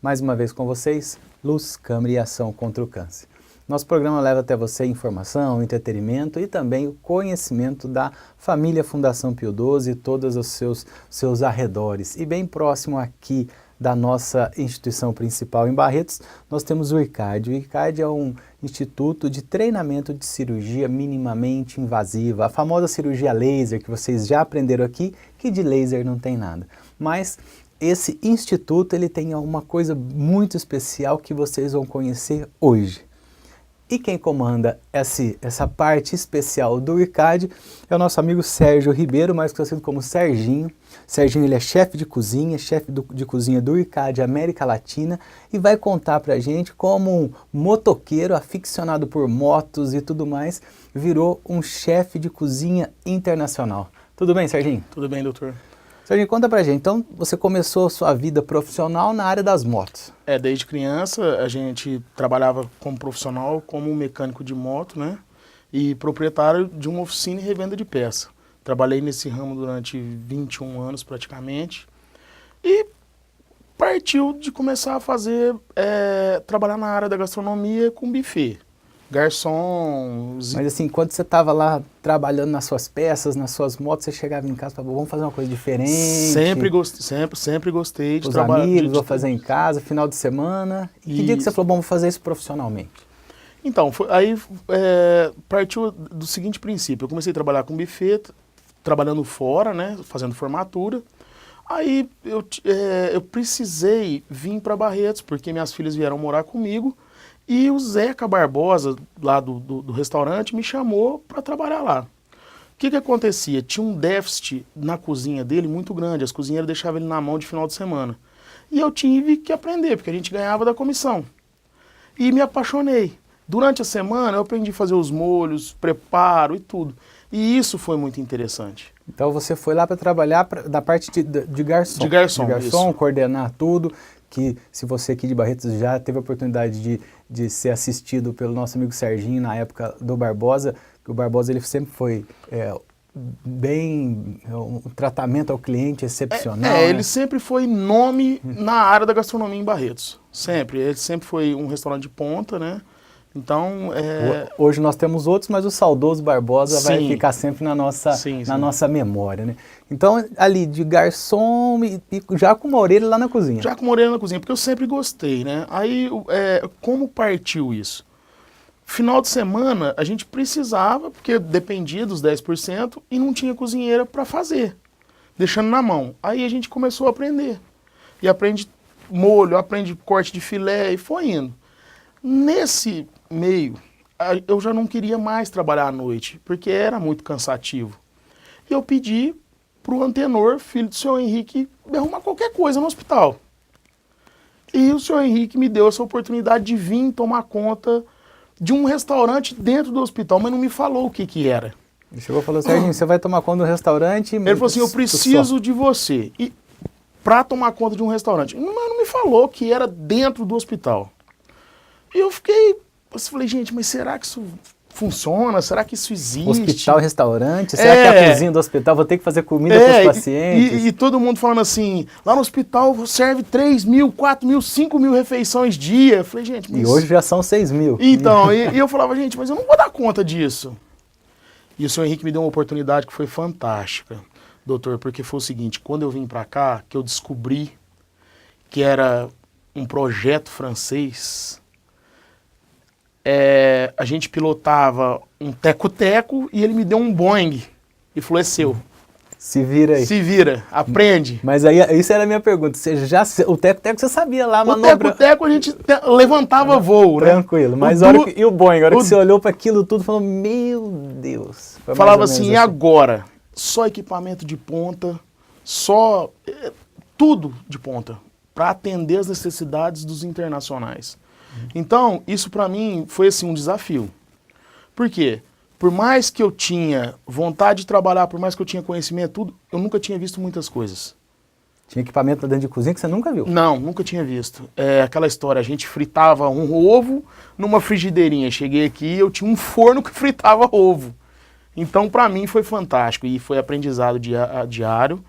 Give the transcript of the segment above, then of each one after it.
Mais uma vez com vocês, Luz, Câmara e Ação contra o Câncer. Nosso programa leva até você informação, entretenimento e também o conhecimento da família Fundação Pio XII e todos os seus arredores. E bem próximo aqui da nossa instituição principal em Barretos, nós temos o IRCAD. O IRCAD é um instituto de treinamento de cirurgia minimamente invasiva, a famosa cirurgia laser que vocês já aprenderam aqui, que de laser não tem nada. Mas esse instituto ele tem uma coisa muito especial que vocês vão conhecer hoje. E quem comanda essa parte especial do IRCAD é o nosso amigo Sérgio Ribeiro, mais conhecido como Serginho. Serginho ele é chefe de cozinha de cozinha do IRCAD América Latina e vai contar pra gente como um motoqueiro aficionado por motos e tudo mais virou um chefe de cozinha internacional. Tudo bem, Serginho? Tudo bem, doutor. Serginho, conta pra gente, então você começou a sua vida profissional na área das motos. Desde criança a gente trabalhava como profissional, como mecânico de moto, né? E proprietário de uma oficina e revenda de peça. Trabalhei nesse ramo durante 21 anos praticamente. E partiu de começar a fazer, trabalhar na área da gastronomia com buffet. Garçom... Mas assim, quando você estava lá trabalhando nas suas peças, nas suas motos, você chegava em casa e falava, vamos fazer uma coisa diferente? Sempre gostei de os trabalhar... amigos, vou fazer em casa, final de semana. E que dia que você falou, vamos fazer isso profissionalmente? Então, partiu do seguinte princípio. Eu comecei a trabalhar com buffet, trabalhando fora, né, fazendo formatura. Aí eu precisei vir para Barretos, porque minhas filhas vieram morar comigo. E o Zeca Barbosa, lá do restaurante, me chamou para trabalhar lá. O que acontecia? Tinha um déficit na cozinha dele muito grande, as cozinheiras deixavam ele na mão de final de semana. E eu tive que aprender, porque a gente ganhava da comissão. E me apaixonei. Durante a semana eu aprendi a fazer os molhos, preparo e tudo. E isso foi muito interessante. Então você foi lá para trabalhar da parte de garçom. De garçom, isso. Coordenar tudo. Que se você aqui de Barretos já teve a oportunidade de ser assistido pelo nosso amigo Serginho na época do Barbosa, que o Barbosa ele sempre foi um tratamento ao cliente excepcional. Ele sempre foi nome na área da gastronomia em Barretos, sempre. Ele sempre foi um restaurante de ponta, né? Então, hoje nós temos outros, mas o saudoso Barbosa vai ficar sempre na nossa memória, né? Então, ali de garçom e já com uma orelha lá na cozinha. Já com uma orelha na cozinha, porque eu sempre gostei, né? Aí, como partiu isso? Final de semana, a gente precisava, porque dependia dos 10% e não tinha cozinheira para fazer, deixando na mão. Aí a gente começou a aprender. E aprende molho, aprende corte de filé e foi indo. Nesse meio, eu já não queria mais trabalhar à noite, porque era muito cansativo. E eu pedi para o Antenor, filho do senhor Henrique, me arrumar qualquer coisa no hospital. E o senhor Henrique me deu essa oportunidade de vir tomar conta de um restaurante dentro do hospital, mas não me falou o que era. Ele chegou e falou, Serginho, você vai tomar conta do restaurante? Ele falou assim, eu preciso de você para tomar conta de um restaurante. Mas não me falou que era dentro do hospital. E eu falei, gente, mas será que isso funciona? Será que isso existe? Hospital, restaurante? Será que é a cozinha do hospital? Vou ter que fazer comida para os pacientes? E todo mundo falando assim, lá no hospital serve 3.000, 4.000, 5.000 refeições dia. Eu falei, gente, mas... E hoje já são 6.000. Então, e eu falava, gente, mas eu não vou dar conta disso. E o senhor Henrique me deu uma oportunidade que foi fantástica, doutor, porque foi o seguinte, quando eu vim para cá, que eu descobri que era um projeto francês... a gente pilotava um teco-teco e ele me deu um Boeing e falou, é seu. Se vira aí. Se vira, aprende. Mas aí, isso era a minha pergunta, o teco-teco você sabia lá, manobra... O teco-teco a gente levantava voo, né? Tranquilo, mas e o Boeing, a hora que você olhou para aquilo tudo, falou, meu Deus. Falava assim, e agora? Só equipamento de ponta, só tudo de ponta, para atender as necessidades dos internacionais. Então, isso para mim foi assim um desafio. Por quê? Por mais que eu tinha vontade de trabalhar, por mais que eu tinha conhecimento, tudo, eu nunca tinha visto muitas coisas. Tinha equipamento dentro de cozinha que você nunca viu? Não, nunca tinha visto. Aquela história, a gente fritava um ovo numa frigideirinha. Cheguei aqui e eu tinha um forno que fritava ovo. Então, para mim, foi fantástico e foi aprendizado diário.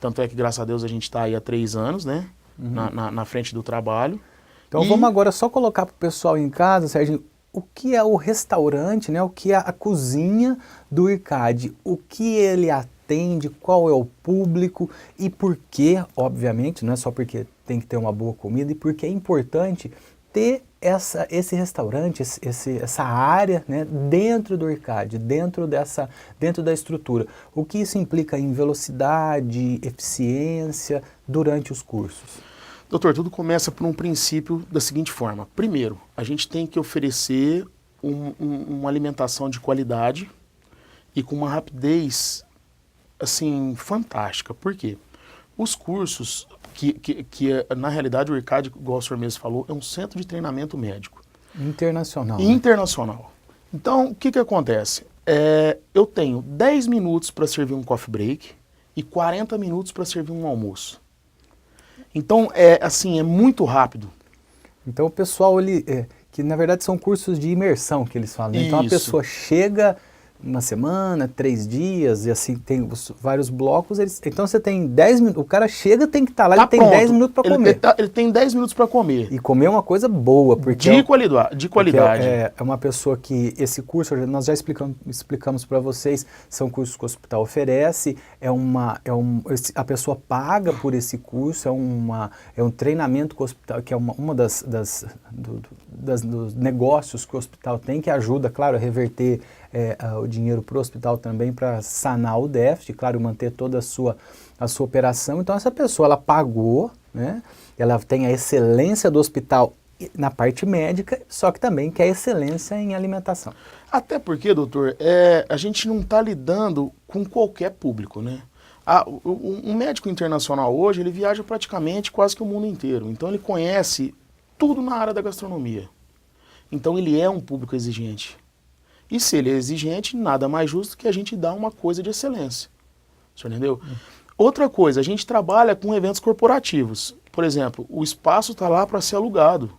Tanto é que, graças a Deus, a gente está aí há 3 anos, né? na frente do trabalho. Então vamos agora só colocar para o pessoal em casa, Serginho, o que é o restaurante, né? O que é a cozinha do IRCAD, o que ele atende, qual é o público e por que, obviamente, não é só porque tem que ter uma boa comida, e porque é importante ter esse restaurante, essa área, né, dentro do IRCAD, dentro da estrutura. O que isso implica em velocidade, eficiência durante os cursos? Doutor, tudo começa por um princípio da seguinte forma. Primeiro, a gente tem que oferecer uma alimentação de qualidade e com uma rapidez, assim, fantástica. Por quê? Os cursos, na realidade o IRCAD, igual o senhor mesmo falou, é um centro de treinamento médico. Internacional. Internacional. Então, o que acontece? Eu tenho 10 minutos para servir um coffee break e 40 minutos para servir um almoço. Então, é muito rápido. Então, o pessoal, que na verdade são cursos de imersão que eles falam. Né? Então, a pessoa chega uma semana, 3 dias, e assim tem vários blocos. Então, você tem 10 minutos. O cara chega, tem que estar lá, ele tem 10 minutos para comer. Ele tem 10 minutos para comer. E comer é uma coisa boa. Porque de qualidade. É uma pessoa que, esse curso, nós já explicamos para vocês, são cursos que o hospital oferece, a pessoa paga por esse curso, é um treinamento que o hospital, que é uma dos negócios que o hospital tem, que ajuda, claro, a reverter o dinheiro para o hospital também, para sanar o déficit, claro, manter toda a sua operação. Então, essa pessoa, ela pagou, né? Ela tem a excelência do hospital na parte médica, só que também quer excelência em alimentação. Até porque, doutor, a gente não está lidando com qualquer público, né? Um médico internacional hoje, ele viaja praticamente quase que o mundo inteiro. Então, ele conhece tudo na área da gastronomia. Então, ele é um público exigente. E se ele é exigente, nada mais justo que a gente dar uma coisa de excelência. O senhor entendeu? Outra coisa, a gente trabalha com eventos corporativos. Por exemplo, o espaço está lá para ser alugado.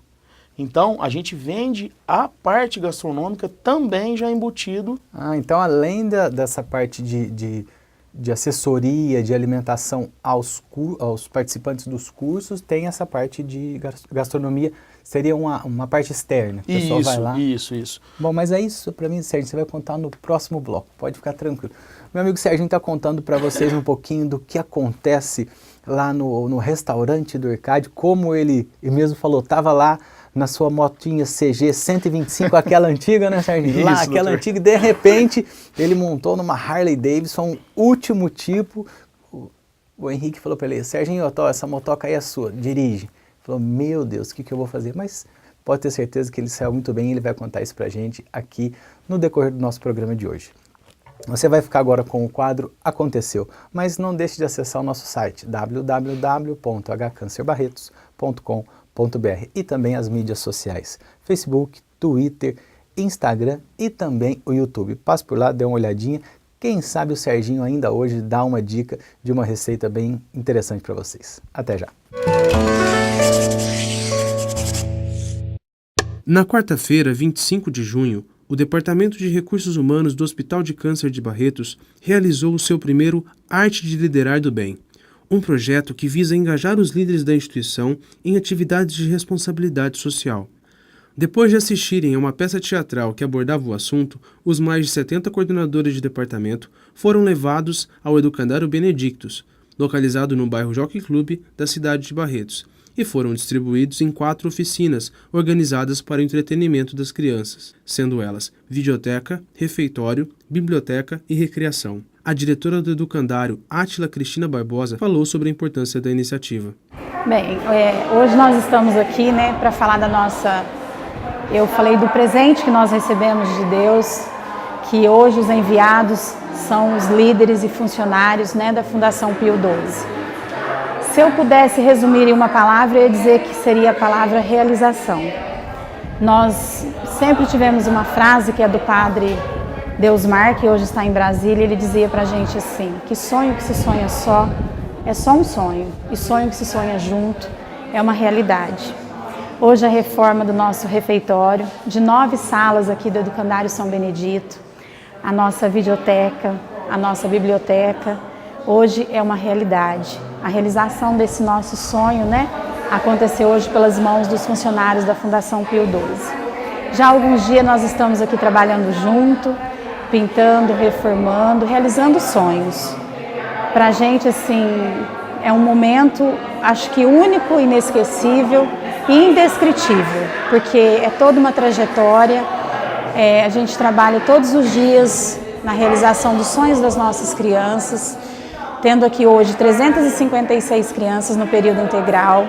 Então, a gente vende a parte gastronômica também já embutido. Então, além dessa parte de assessoria, de alimentação aos participantes dos cursos, tem essa parte de gastronomia, seria uma parte externa. O pessoal vai lá. Isso. Bom, mas é isso para mim, Sérgio, você vai contar no próximo bloco, pode ficar tranquilo. Meu amigo Sérgio está contando para vocês um pouquinho do que acontece lá no restaurante do IRCAD, como ele mesmo falou, estava lá na sua motinha CG 125, aquela antiga, né, Sérgio? Lá, aquela antiga, e de repente ele montou numa Harley Davidson, último tipo. O Henrique falou para ele, Serginho, essa motoca aí é sua, dirige. Ele falou, meu Deus, o que eu vou fazer? Mas pode ter certeza que ele saiu muito bem e ele vai contar isso pra gente aqui no decorrer do nosso programa de hoje. Você vai ficar agora com o quadro Aconteceu, mas não deixe de acessar o nosso site www.hcancerbarretos.com.br e também as mídias sociais, Facebook, Twitter, Instagram e também o YouTube. Passe por lá, dê uma olhadinha, quem sabe o Serginho ainda hoje dá uma dica de uma receita bem interessante para vocês. Até já! Na quarta-feira, 25 de junho, o Departamento de Recursos Humanos do Hospital de Câncer de Barretos realizou o seu primeiro Arte de Liderar do Bem, um projeto que visa engajar os líderes da instituição em atividades de responsabilidade social. Depois de assistirem a uma peça teatral que abordava o assunto, os mais de 70 coordenadores de departamento foram levados ao Educandário Benedictus, localizado no bairro Jockey Club da cidade de Barretos, e foram distribuídos em 4 oficinas organizadas para o entretenimento das crianças, sendo elas videoteca, refeitório, biblioteca e recreação. A diretora do Educandário, Átila Cristina Barbosa, falou sobre a importância da iniciativa. Bem, hoje nós estamos aqui, para falar eu falei do presente que nós recebemos de Deus, que hoje os enviados são os líderes e funcionários, da Fundação Pio XII. Se eu pudesse resumir em uma palavra, eu ia dizer que seria a palavra realização. Nós sempre tivemos uma frase que é do padre Deusmar, que hoje está em Brasília, ele dizia pra gente assim, que sonho que se sonha só é só um sonho, e sonho que se sonha junto é uma realidade. Hoje a reforma do nosso refeitório, de 9 salas aqui do Educandário São Benedito, a nossa videoteca, a nossa biblioteca, hoje é uma realidade. A realização desse nosso sonho, acontecer hoje pelas mãos dos funcionários da Fundação Pio XII. Já há alguns dias nós estamos aqui trabalhando junto, pintando, reformando, realizando sonhos. Para a gente, assim, é um momento, acho que único, inesquecível e indescritível, porque é toda uma trajetória, a gente trabalha todos os dias na realização dos sonhos das nossas crianças, tendo aqui hoje 356 crianças no período integral.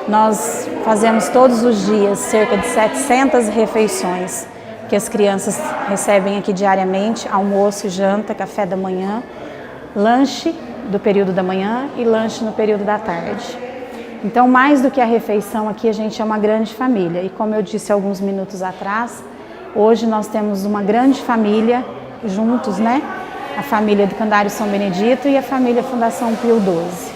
Nós fazemos todos os dias cerca de 700 refeições que as crianças recebem aqui diariamente, almoço, janta, café da manhã, lanche do período da manhã e lanche no período da tarde. Então, mais do que a refeição, aqui a gente é uma grande família. E como eu disse alguns minutos atrás, hoje nós temos uma grande família juntos, né? A família Educandário São Benedito e a família Fundação Pio XII.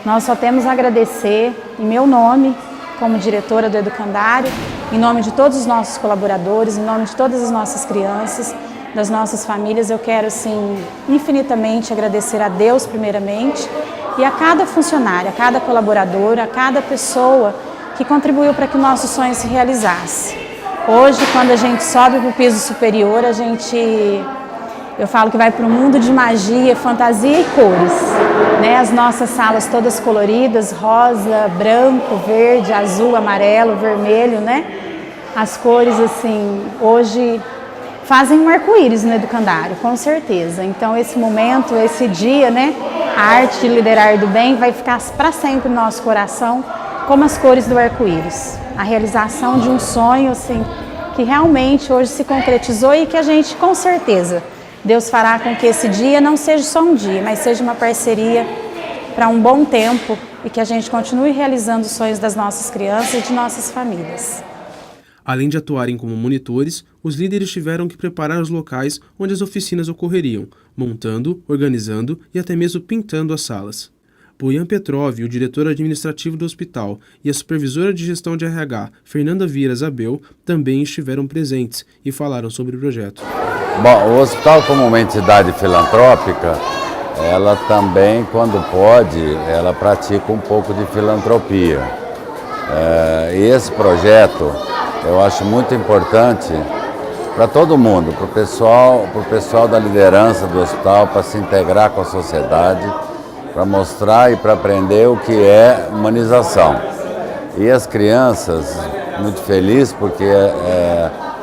Nós só temos a agradecer, em meu nome, como diretora do Educandário, em nome de todos os nossos colaboradores, em nome de todas as nossas crianças, das nossas famílias, eu quero, assim, infinitamente agradecer a Deus, primeiramente, e a cada funcionário, a cada colaborador, a cada pessoa que contribuiu para que o nosso sonho se realizasse. Hoje, quando a gente sobe para o piso superior, eu falo que vai para um mundo de magia, fantasia e cores, né? As nossas salas todas coloridas, rosa, branco, verde, azul, amarelo, vermelho, né? As cores, assim, hoje fazem um arco-íris no Educandário, com certeza. Então, esse momento, esse dia, né? A arte de liderar do bem vai ficar para sempre no nosso coração, como as cores do arco-íris. A realização de um sonho, assim, que realmente hoje se concretizou e que a gente, com certeza, Deus fará com que esse dia não seja só um dia, mas seja uma parceria para um bom tempo e que a gente continue realizando os sonhos das nossas crianças e de nossas famílias. Além de atuarem como monitores, os líderes tiveram que preparar os locais onde as oficinas ocorreriam, montando, organizando e até mesmo pintando as salas. Bojan Petrov, o diretor administrativo do hospital, e a supervisora de gestão de RH, Fernanda Vieira Zabel, também estiveram presentes e falaram sobre o projeto. Bom, o hospital, como uma entidade filantrópica, ela também, quando pode, ela pratica um pouco de filantropia. E esse projeto eu acho muito importante para todo mundo, para o pessoal da liderança do hospital, para se integrar com a sociedade, para mostrar e para aprender o que é humanização. E as crianças, muito felizes porque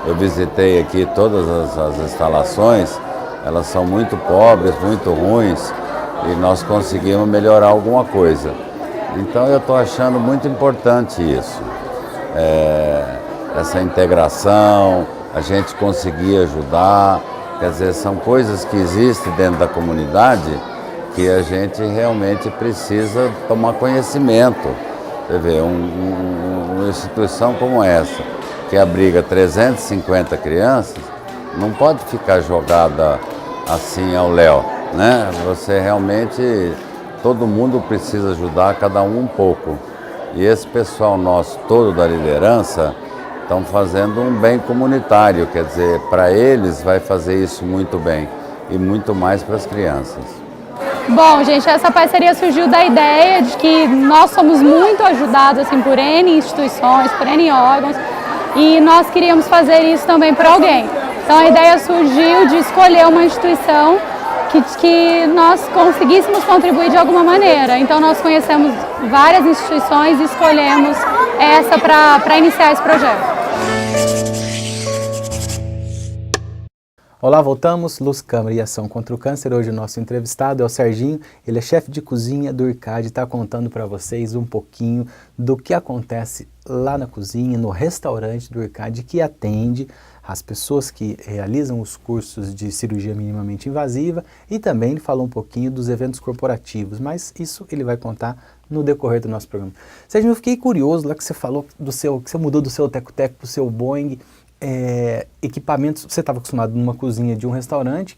eu visitei aqui todas as instalações, elas são muito pobres, muito ruins, e nós conseguimos melhorar alguma coisa. Então eu estou achando muito importante isso, essa integração, a gente conseguir ajudar, quer dizer, são coisas que existem dentro da comunidade que a gente realmente precisa tomar conhecimento. Você vê, uma instituição como essa, que abriga 350 crianças, não pode ficar jogada assim ao léu, né? Você realmente, todo mundo precisa ajudar, cada um pouco. E esse pessoal nosso todo da liderança estão fazendo um bem comunitário, quer dizer, para eles vai fazer isso muito bem e muito mais para as crianças. Bom, gente, essa parceria surgiu da ideia de que nós somos muito ajudados assim, por N instituições, por N órgãos, e nós queríamos fazer isso também por alguém. Então a ideia surgiu de escolher uma instituição que nós conseguíssemos contribuir de alguma maneira. Então nós conhecemos várias instituições e escolhemos essa para iniciar esse projeto. Olá, voltamos. Luz, Câmara e Ação contra o Câncer. Hoje o nosso entrevistado é o Serginho. Ele é chefe de cozinha do IRCAD e está contando para vocês um pouquinho do que acontece lá na cozinha, no restaurante do IRCAD, que atende as pessoas que realizam os cursos de cirurgia minimamente invasiva, e também ele falou um pouquinho dos eventos corporativos, mas isso ele vai contar no decorrer do nosso programa. Serginho, eu fiquei curioso lá que você falou que você mudou do seu teco-teco para o seu Boeing. Equipamentos, você estava acostumado numa cozinha de um restaurante,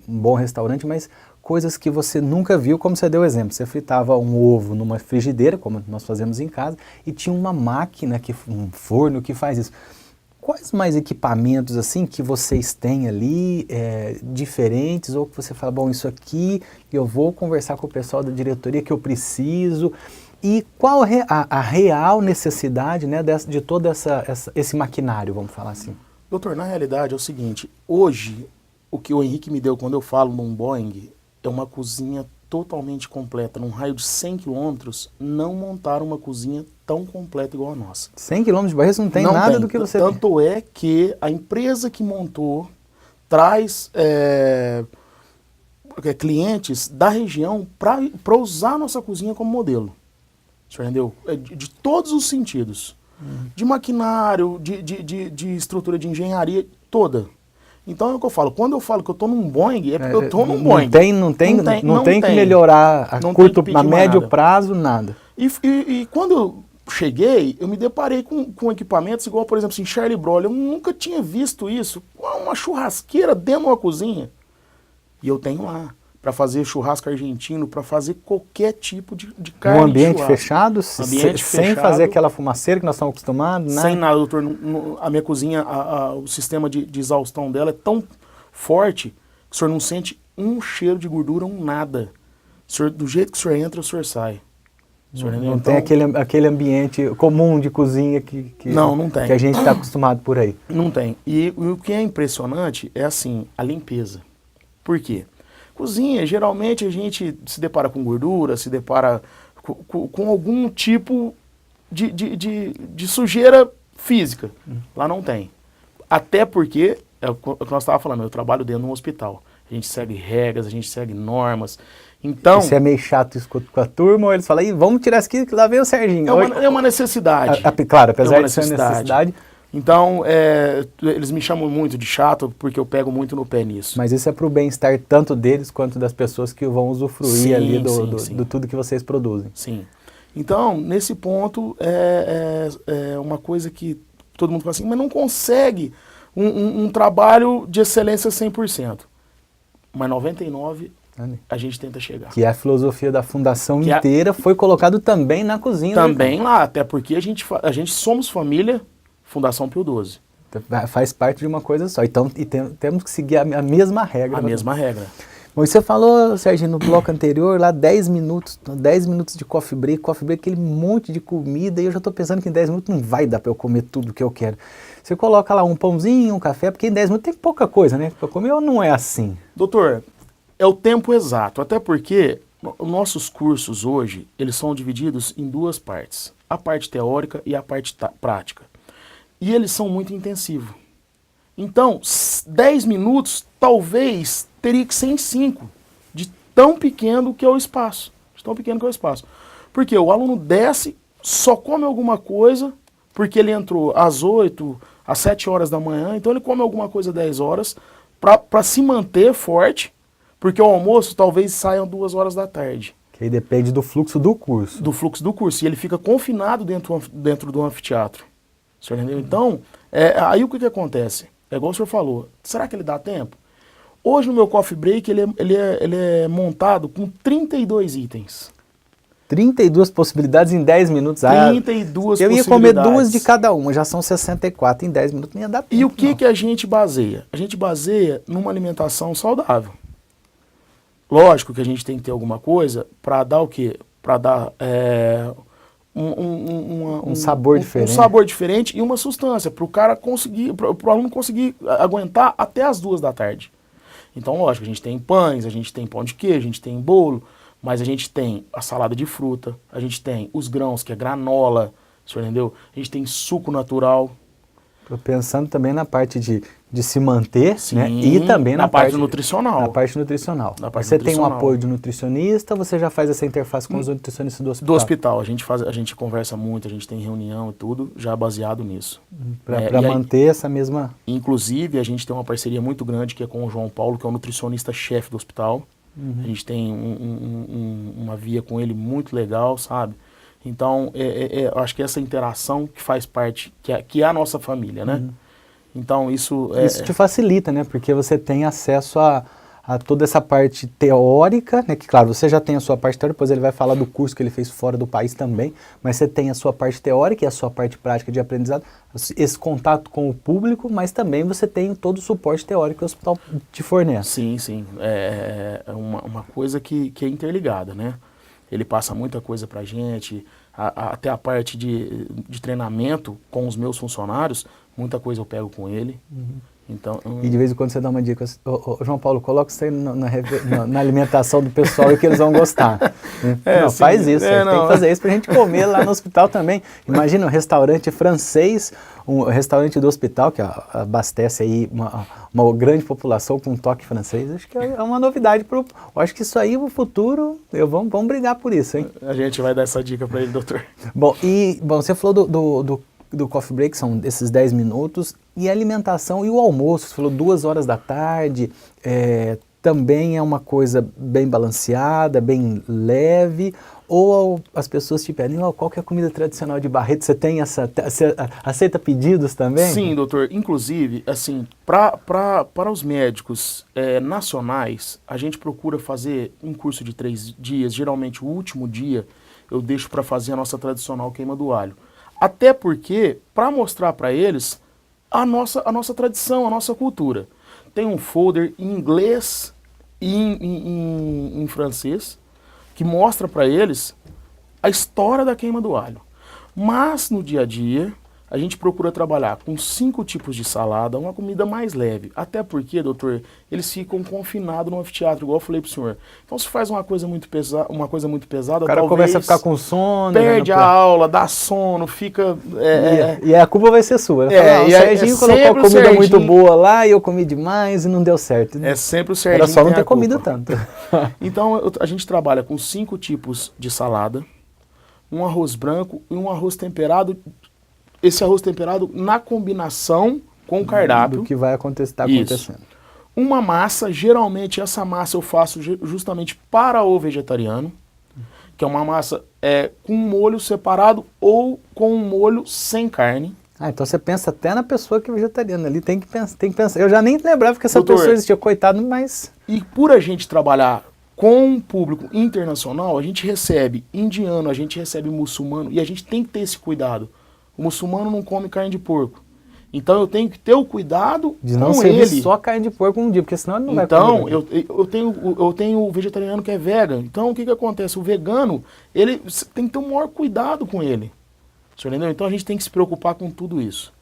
um bom restaurante, mas coisas que você nunca viu, como você deu o exemplo. Você fritava um ovo numa frigideira, como nós fazemos em casa, e tinha uma máquina, um forno que faz isso. Quais mais equipamentos assim que vocês têm ali, diferentes, ou que você fala, bom, isso aqui eu vou conversar com o pessoal da diretoria que eu preciso, E qual a real necessidade, né, de todo esse maquinário, vamos falar assim? Doutor, na realidade é o seguinte, hoje o que o Henrique me deu quando eu falo num Boeing é uma cozinha totalmente completa. Num raio de 100 quilômetros, não montaram uma cozinha tão completa igual a nossa. 100 quilômetros de Barretos não tem nada do que você tem. Tanto é que a empresa que montou traz clientes da região para usar a nossa cozinha como modelo. Você entendeu? De todos os sentidos. De maquinário, de estrutura de engenharia, toda. Então é o que eu falo. Quando eu falo que eu estou num Boeing, é porque eu estou num Boeing. Não tem que melhorar a médio prazo, nada. E quando eu cheguei, eu me deparei com equipamentos igual, por exemplo, assim, Charlie Broiler. Eu nunca tinha visto isso. Uma churrasqueira dentro de uma cozinha. E eu tenho lá. Para fazer churrasco argentino, para fazer qualquer tipo de carne. Um ambiente fechado, sem fazer aquela fumaceira que nós estamos acostumados, né? Sem nada, doutor. A minha cozinha, o sistema de exaustão dela é tão forte que o senhor não sente um cheiro de gordura, nada. Do jeito que o senhor entra, o senhor sai. Não tem aquele ambiente comum de cozinha que não tem. Que a gente está acostumado por aí. Não tem. E o que é impressionante é assim, a limpeza. Por quê? Cozinha, geralmente a gente se depara com gordura, se depara com algum tipo de sujeira física. Lá não tem. Até porque, é o que nós estávamos falando, eu trabalho dentro de um hospital. A gente segue regras, a gente segue normas. Então, você é meio chato isso com a turma, ou eles falam, vamos tirar isso aqui que lá vem o Serginho. É uma necessidade. Claro, apesar de ser uma necessidade. Então, eles me chamam muito de chato porque eu pego muito no pé nisso. Mas isso é para o bem-estar tanto deles quanto das pessoas que vão usufruir ali do tudo que vocês produzem. Sim. Então, nesse ponto, é uma coisa que todo mundo fala assim, mas não consegue um trabalho de excelência 100%. Mas 99% a gente tenta chegar. Que é a filosofia da fundação inteira, foi colocado também na cozinha. Também lá, até porque a gente somos família Fundação Pio XII. Faz parte de uma coisa só. Então, temos que seguir a mesma regra. A mesma regra. Bom, você falou, Serginho, no bloco anterior, lá 10 minutos de coffee break, aquele monte de comida, e eu já estou pensando que em 10 minutos não vai dar para eu comer tudo que eu quero. Você coloca lá um pãozinho, um café, porque em 10 minutos tem pouca coisa, né, para comer, ou não é assim? Doutor, é o tempo exato, até porque nossos cursos hoje, eles são divididos em duas partes, a parte teórica e a parte prática. E eles são muito intensivos. Então, 10 minutos, talvez, teria que ser em 5, de tão pequeno que é o espaço. Porque o aluno desce, só come alguma coisa, porque ele entrou às 8, às 7 horas da manhã, então ele come alguma coisa às 10 horas, para se manter forte, porque o almoço talvez saia 2 horas da tarde. Que aí depende do fluxo do curso. E ele fica confinado dentro do anfiteatro. O senhor entendeu? Então, aí o que acontece? É igual o senhor falou, será que ele dá tempo? Hoje no meu coffee break ele é montado com 32 itens. 32 possibilidades em 10 minutos. 32 eu ia comer 2 de cada uma, já são 64 em 10 minutos, nem ia dar tempo. E o que a gente baseia? A gente baseia numa alimentação saudável. Lógico que a gente tem que ter alguma coisa para dar o quê? Para dar um sabor diferente. Um sabor diferente e uma sustância para o cara conseguir, para o aluno conseguir aguentar até as 2 da tarde. Então, lógico, a gente tem pães, a gente tem pão de queijo, a gente tem bolo, mas a gente tem a salada de fruta, a gente tem os grãos, que é granola, o senhor entendeu? A gente tem suco natural. Estou pensando também na parte de se manter, sim, né? E também na parte nutricional. Na parte nutricional. Você tem um apoio de nutricionista, você já faz essa interface com os nutricionistas do hospital? Do hospital. A gente conversa muito, a gente tem reunião e tudo, já baseado nisso. Para manter essa mesma... Inclusive, a gente tem uma parceria muito grande que é com o João Paulo, que é o nutricionista-chefe do hospital. A gente tem uma via com ele muito legal, sabe? Então, eu acho que essa interação que faz parte, que é a nossa família, né? Então, isso te facilita, né? Porque você tem acesso a toda essa parte teórica, né? Que, claro, você já tem a sua parte teórica, depois ele vai falar do curso que ele fez fora do país também, mas você tem a sua parte teórica e a sua parte prática de aprendizado, esse contato com o público, mas também você tem todo o suporte teórico que o hospital te fornece. Sim, sim. É uma coisa que é interligada, né? Ele passa muita coisa pra gente, até a parte de treinamento com os meus funcionários, muita coisa eu pego com ele. Então, E de vez em quando você dá uma dica, João Paulo, coloca isso aí na alimentação do pessoal e que eles vão gostar. Não, sim. faz isso, tem não. que fazer isso pra gente comer lá no hospital também. Imagina um restaurante francês, um restaurante do hospital que abastece aí uma grande população com um toque francês. Acho que é uma novidade. Eu acho que isso aí no futuro, vamos brigar por isso, hein? A gente vai dar essa dica para ele, doutor. Bom, você falou do coffee break, são esses 10 minutos, e a alimentação e o almoço, você falou 2 horas da tarde, também é uma coisa bem balanceada, bem leve, ou as pessoas te pedem, qual que é a comida tradicional de Barreto? Você aceita pedidos também? Sim, doutor. Inclusive, assim, para os médicos nacionais, a gente procura fazer um curso de 3 dias, geralmente o último dia eu deixo para fazer a nossa tradicional queima do alho. Até porque, para mostrar para eles a nossa tradição, a nossa cultura. Tem um folder em inglês e em francês que mostra para eles a história da queima do alho. Mas, no dia a dia, a gente procura trabalhar com 5 tipos de salada, uma comida mais leve. Até porque, doutor, eles ficam confinados no anfiteatro, igual eu falei pro senhor. Então, se faz uma coisa muito pesada, o cara começa a ficar com sono, perde a aula, dá sono, fica... E a culpa vai ser sua. O Serginho colocou comida muito boa lá e eu comi demais e não deu certo. É sempre o Serginho. Era só não ter comido tanto. Então, a gente trabalha com 5 tipos de salada, um arroz branco e um arroz temperado. Esse arroz temperado na combinação com o cardápio. Do que vai acontecendo. Uma massa, geralmente essa massa eu faço justamente para o vegetariano, que é uma massa com molho separado ou com um molho sem carne. Então você pensa até na pessoa que é vegetariana ali, tem que pensar. Eu já nem lembrava que essa Doutor, pessoa existia, coitado, mas... E por a gente trabalhar com um público internacional, a gente recebe indiano, a gente recebe muçulmano, e a gente tem que ter esse cuidado. O muçulmano não come carne de porco. Então eu tenho que ter o cuidado de não com servir ele. só carne de porco um dia, porque senão ele não vai comer. Então, eu tenho o vegetariano que é vegan. Então o que acontece? O vegano, ele tem que ter o maior cuidado com ele. O senhor entendeu? Então a gente tem que se preocupar com tudo isso.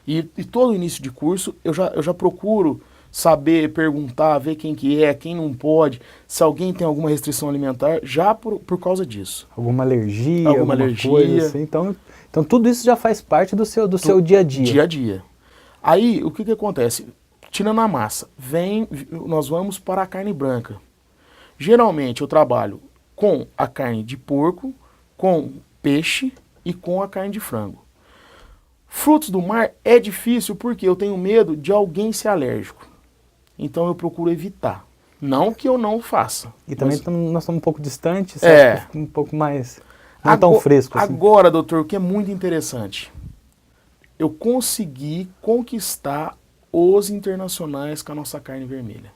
E todo início de curso eu já procuro saber, perguntar, ver quem que é, quem não pode, se alguém tem alguma restrição alimentar, já por causa disso. Alguma alergia, alguma coisa assim. Então tudo isso já faz parte do seu dia a dia. Dia a dia. Aí o que acontece? Tirando a massa, nós vamos para a carne branca. Geralmente eu trabalho com a carne de porco, com peixe e com a carne de frango. Frutos do mar é difícil porque eu tenho medo de alguém ser alérgico. Então eu procuro evitar. Não que eu não faça. E também nós estamos um pouco distantes, um pouco mais... Não tão fresco assim. Agora, doutor, o que é muito interessante, eu consegui conquistar os internacionais com a nossa carne vermelha.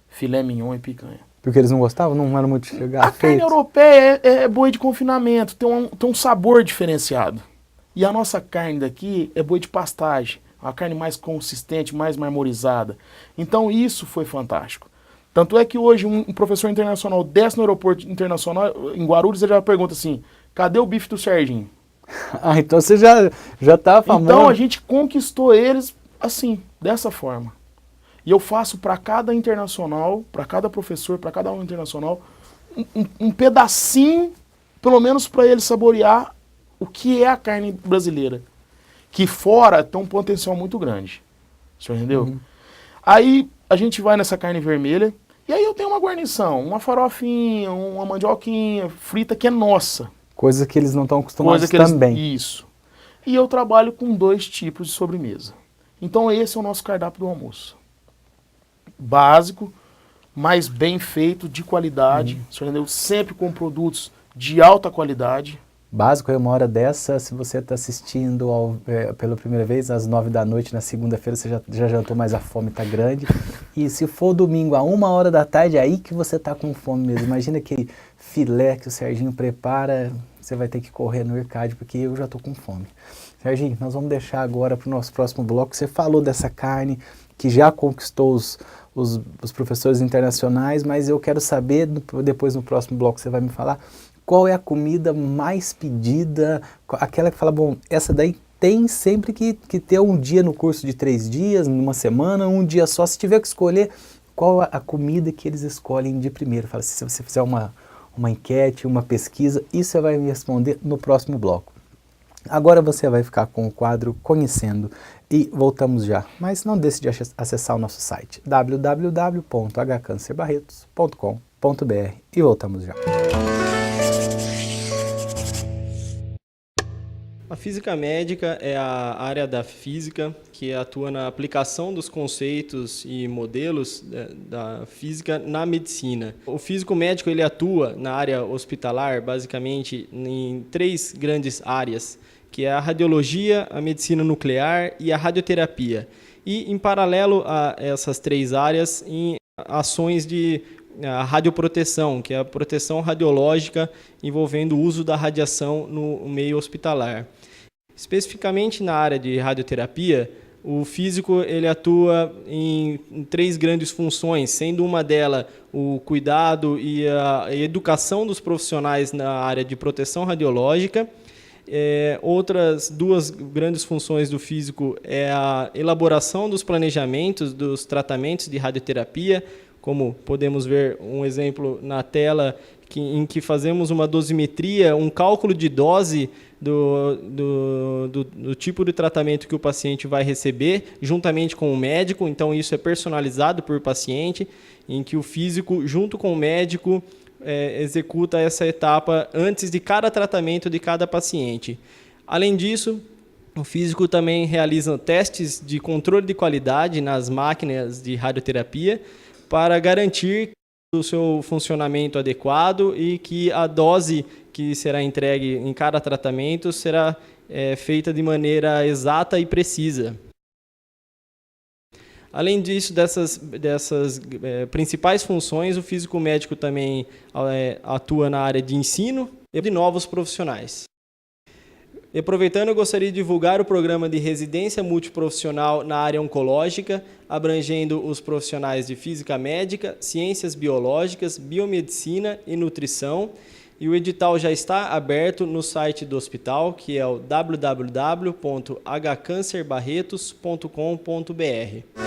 Filé mignon e picanha. Porque eles não gostavam? Não era muito chegado? A carne europeia é boi de confinamento, tem um sabor diferenciado. E a nossa carne daqui é boi de pastagem, uma carne mais consistente, mais marmorizada. Então isso foi fantástico. Tanto é que hoje um professor internacional desce no aeroporto internacional, em Guarulhos, ele já pergunta assim, cadê o bife do Serginho? Então você já tá famoso. Então a gente conquistou eles assim, dessa forma. E eu faço para cada internacional, para cada professor, para cada aluno internacional, um pedacinho, pelo menos para ele saborear o que é a carne brasileira. Que fora tem um potencial muito grande. O senhor entendeu? Aí a gente vai nessa carne vermelha, e aí eu tenho uma guarnição, uma farofinha, uma mandioquinha frita que é nossa. Coisa que eles não estão acostumados também. Isso. E eu trabalho com 2 tipos de sobremesa. Então esse é o nosso cardápio do almoço. Básico, mas bem feito, de qualidade. O senhor entendeu? Sempre com produtos de alta qualidade. Básico é uma hora dessa, se você está assistindo pela primeira vez, às 9 da noite, na segunda-feira, você já jantou, mas a fome está grande. E se for domingo, a 1h da tarde, é aí que você está com fome mesmo. Imagina aquele filé que o Serginho prepara, você vai ter que correr no mercado, porque eu já estou com fome. Serginho, nós vamos deixar agora para o nosso próximo bloco. Você falou dessa carne que já conquistou os professores internacionais, mas eu quero saber, depois no próximo bloco você vai me falar, qual é a comida mais pedida, aquela que fala, bom, essa daí tem sempre que ter um dia no curso de 3 dias, numa semana, um dia só. Se tiver que escolher, qual a comida que eles escolhem de primeiro? Fala, se você fizer uma enquete, uma pesquisa, isso você vai me responder no próximo bloco. Agora você vai ficar com o quadro Conhecendo e voltamos já. Mas não deixe de acessar o nosso site www.hcancerbarretos.com.br e voltamos já. A física médica é a área da física que atua na aplicação dos conceitos e modelos da física na medicina. O físico médico ele atua na área hospitalar basicamente em 3 grandes áreas, que é a radiologia, a medicina nuclear e a radioterapia. E, em paralelo a essas 3 áreas, em ações de radioproteção, que é a proteção radiológica envolvendo o uso da radiação no meio hospitalar. Especificamente na área de radioterapia, o físico ele atua em 3 grandes funções, sendo uma delas o cuidado e a educação dos profissionais na área de proteção radiológica. Outras 2 grandes funções do físico é a elaboração dos planejamentos dos tratamentos de radioterapia, como podemos ver um exemplo na tela, em que fazemos uma dosimetria, um cálculo de dose do tipo de tratamento que o paciente vai receber, juntamente com o médico. Então isso é personalizado por paciente, em que o físico, junto com o médico, executa essa etapa antes de cada tratamento de cada paciente. Além disso, o físico também realiza testes de controle de qualidade nas máquinas de radioterapia para garantir o seu funcionamento adequado e que a dose que será entregue em cada tratamento será feita de maneira exata e precisa. Além disso, dessas principais funções, o físico médico também atua na área de ensino e de novos profissionais. E aproveitando, eu gostaria de divulgar o programa de residência multiprofissional na área oncológica, abrangendo os profissionais de física médica, ciências biológicas, biomedicina e nutrição. E o edital já está aberto no site do hospital, que é o www.hcancerbarretos.com.br.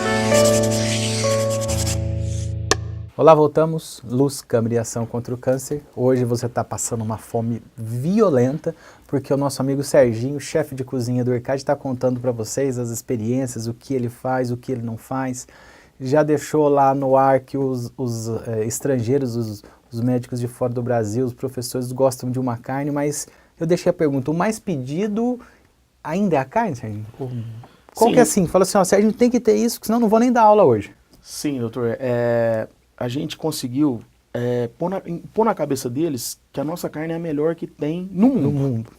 Olá, voltamos. Luz, Câmara e Ação contra o Câncer. Hoje você está passando uma fome violenta, porque o nosso amigo Serginho, chefe de cozinha do ERCAD, está contando para vocês as experiências, o que ele faz, o que ele não faz. Já deixou lá no ar que os estrangeiros, os médicos de fora do Brasil, os professores gostam de uma carne, mas eu deixei a pergunta, o mais pedido ainda é a carne, Serginho? Qual que é assim? Fala assim, ó, Serginho, tem que ter isso, senão eu não vou nem dar aula hoje. Sim, doutor. A gente conseguiu pôr na cabeça deles que a nossa carne é a melhor que tem no mundo.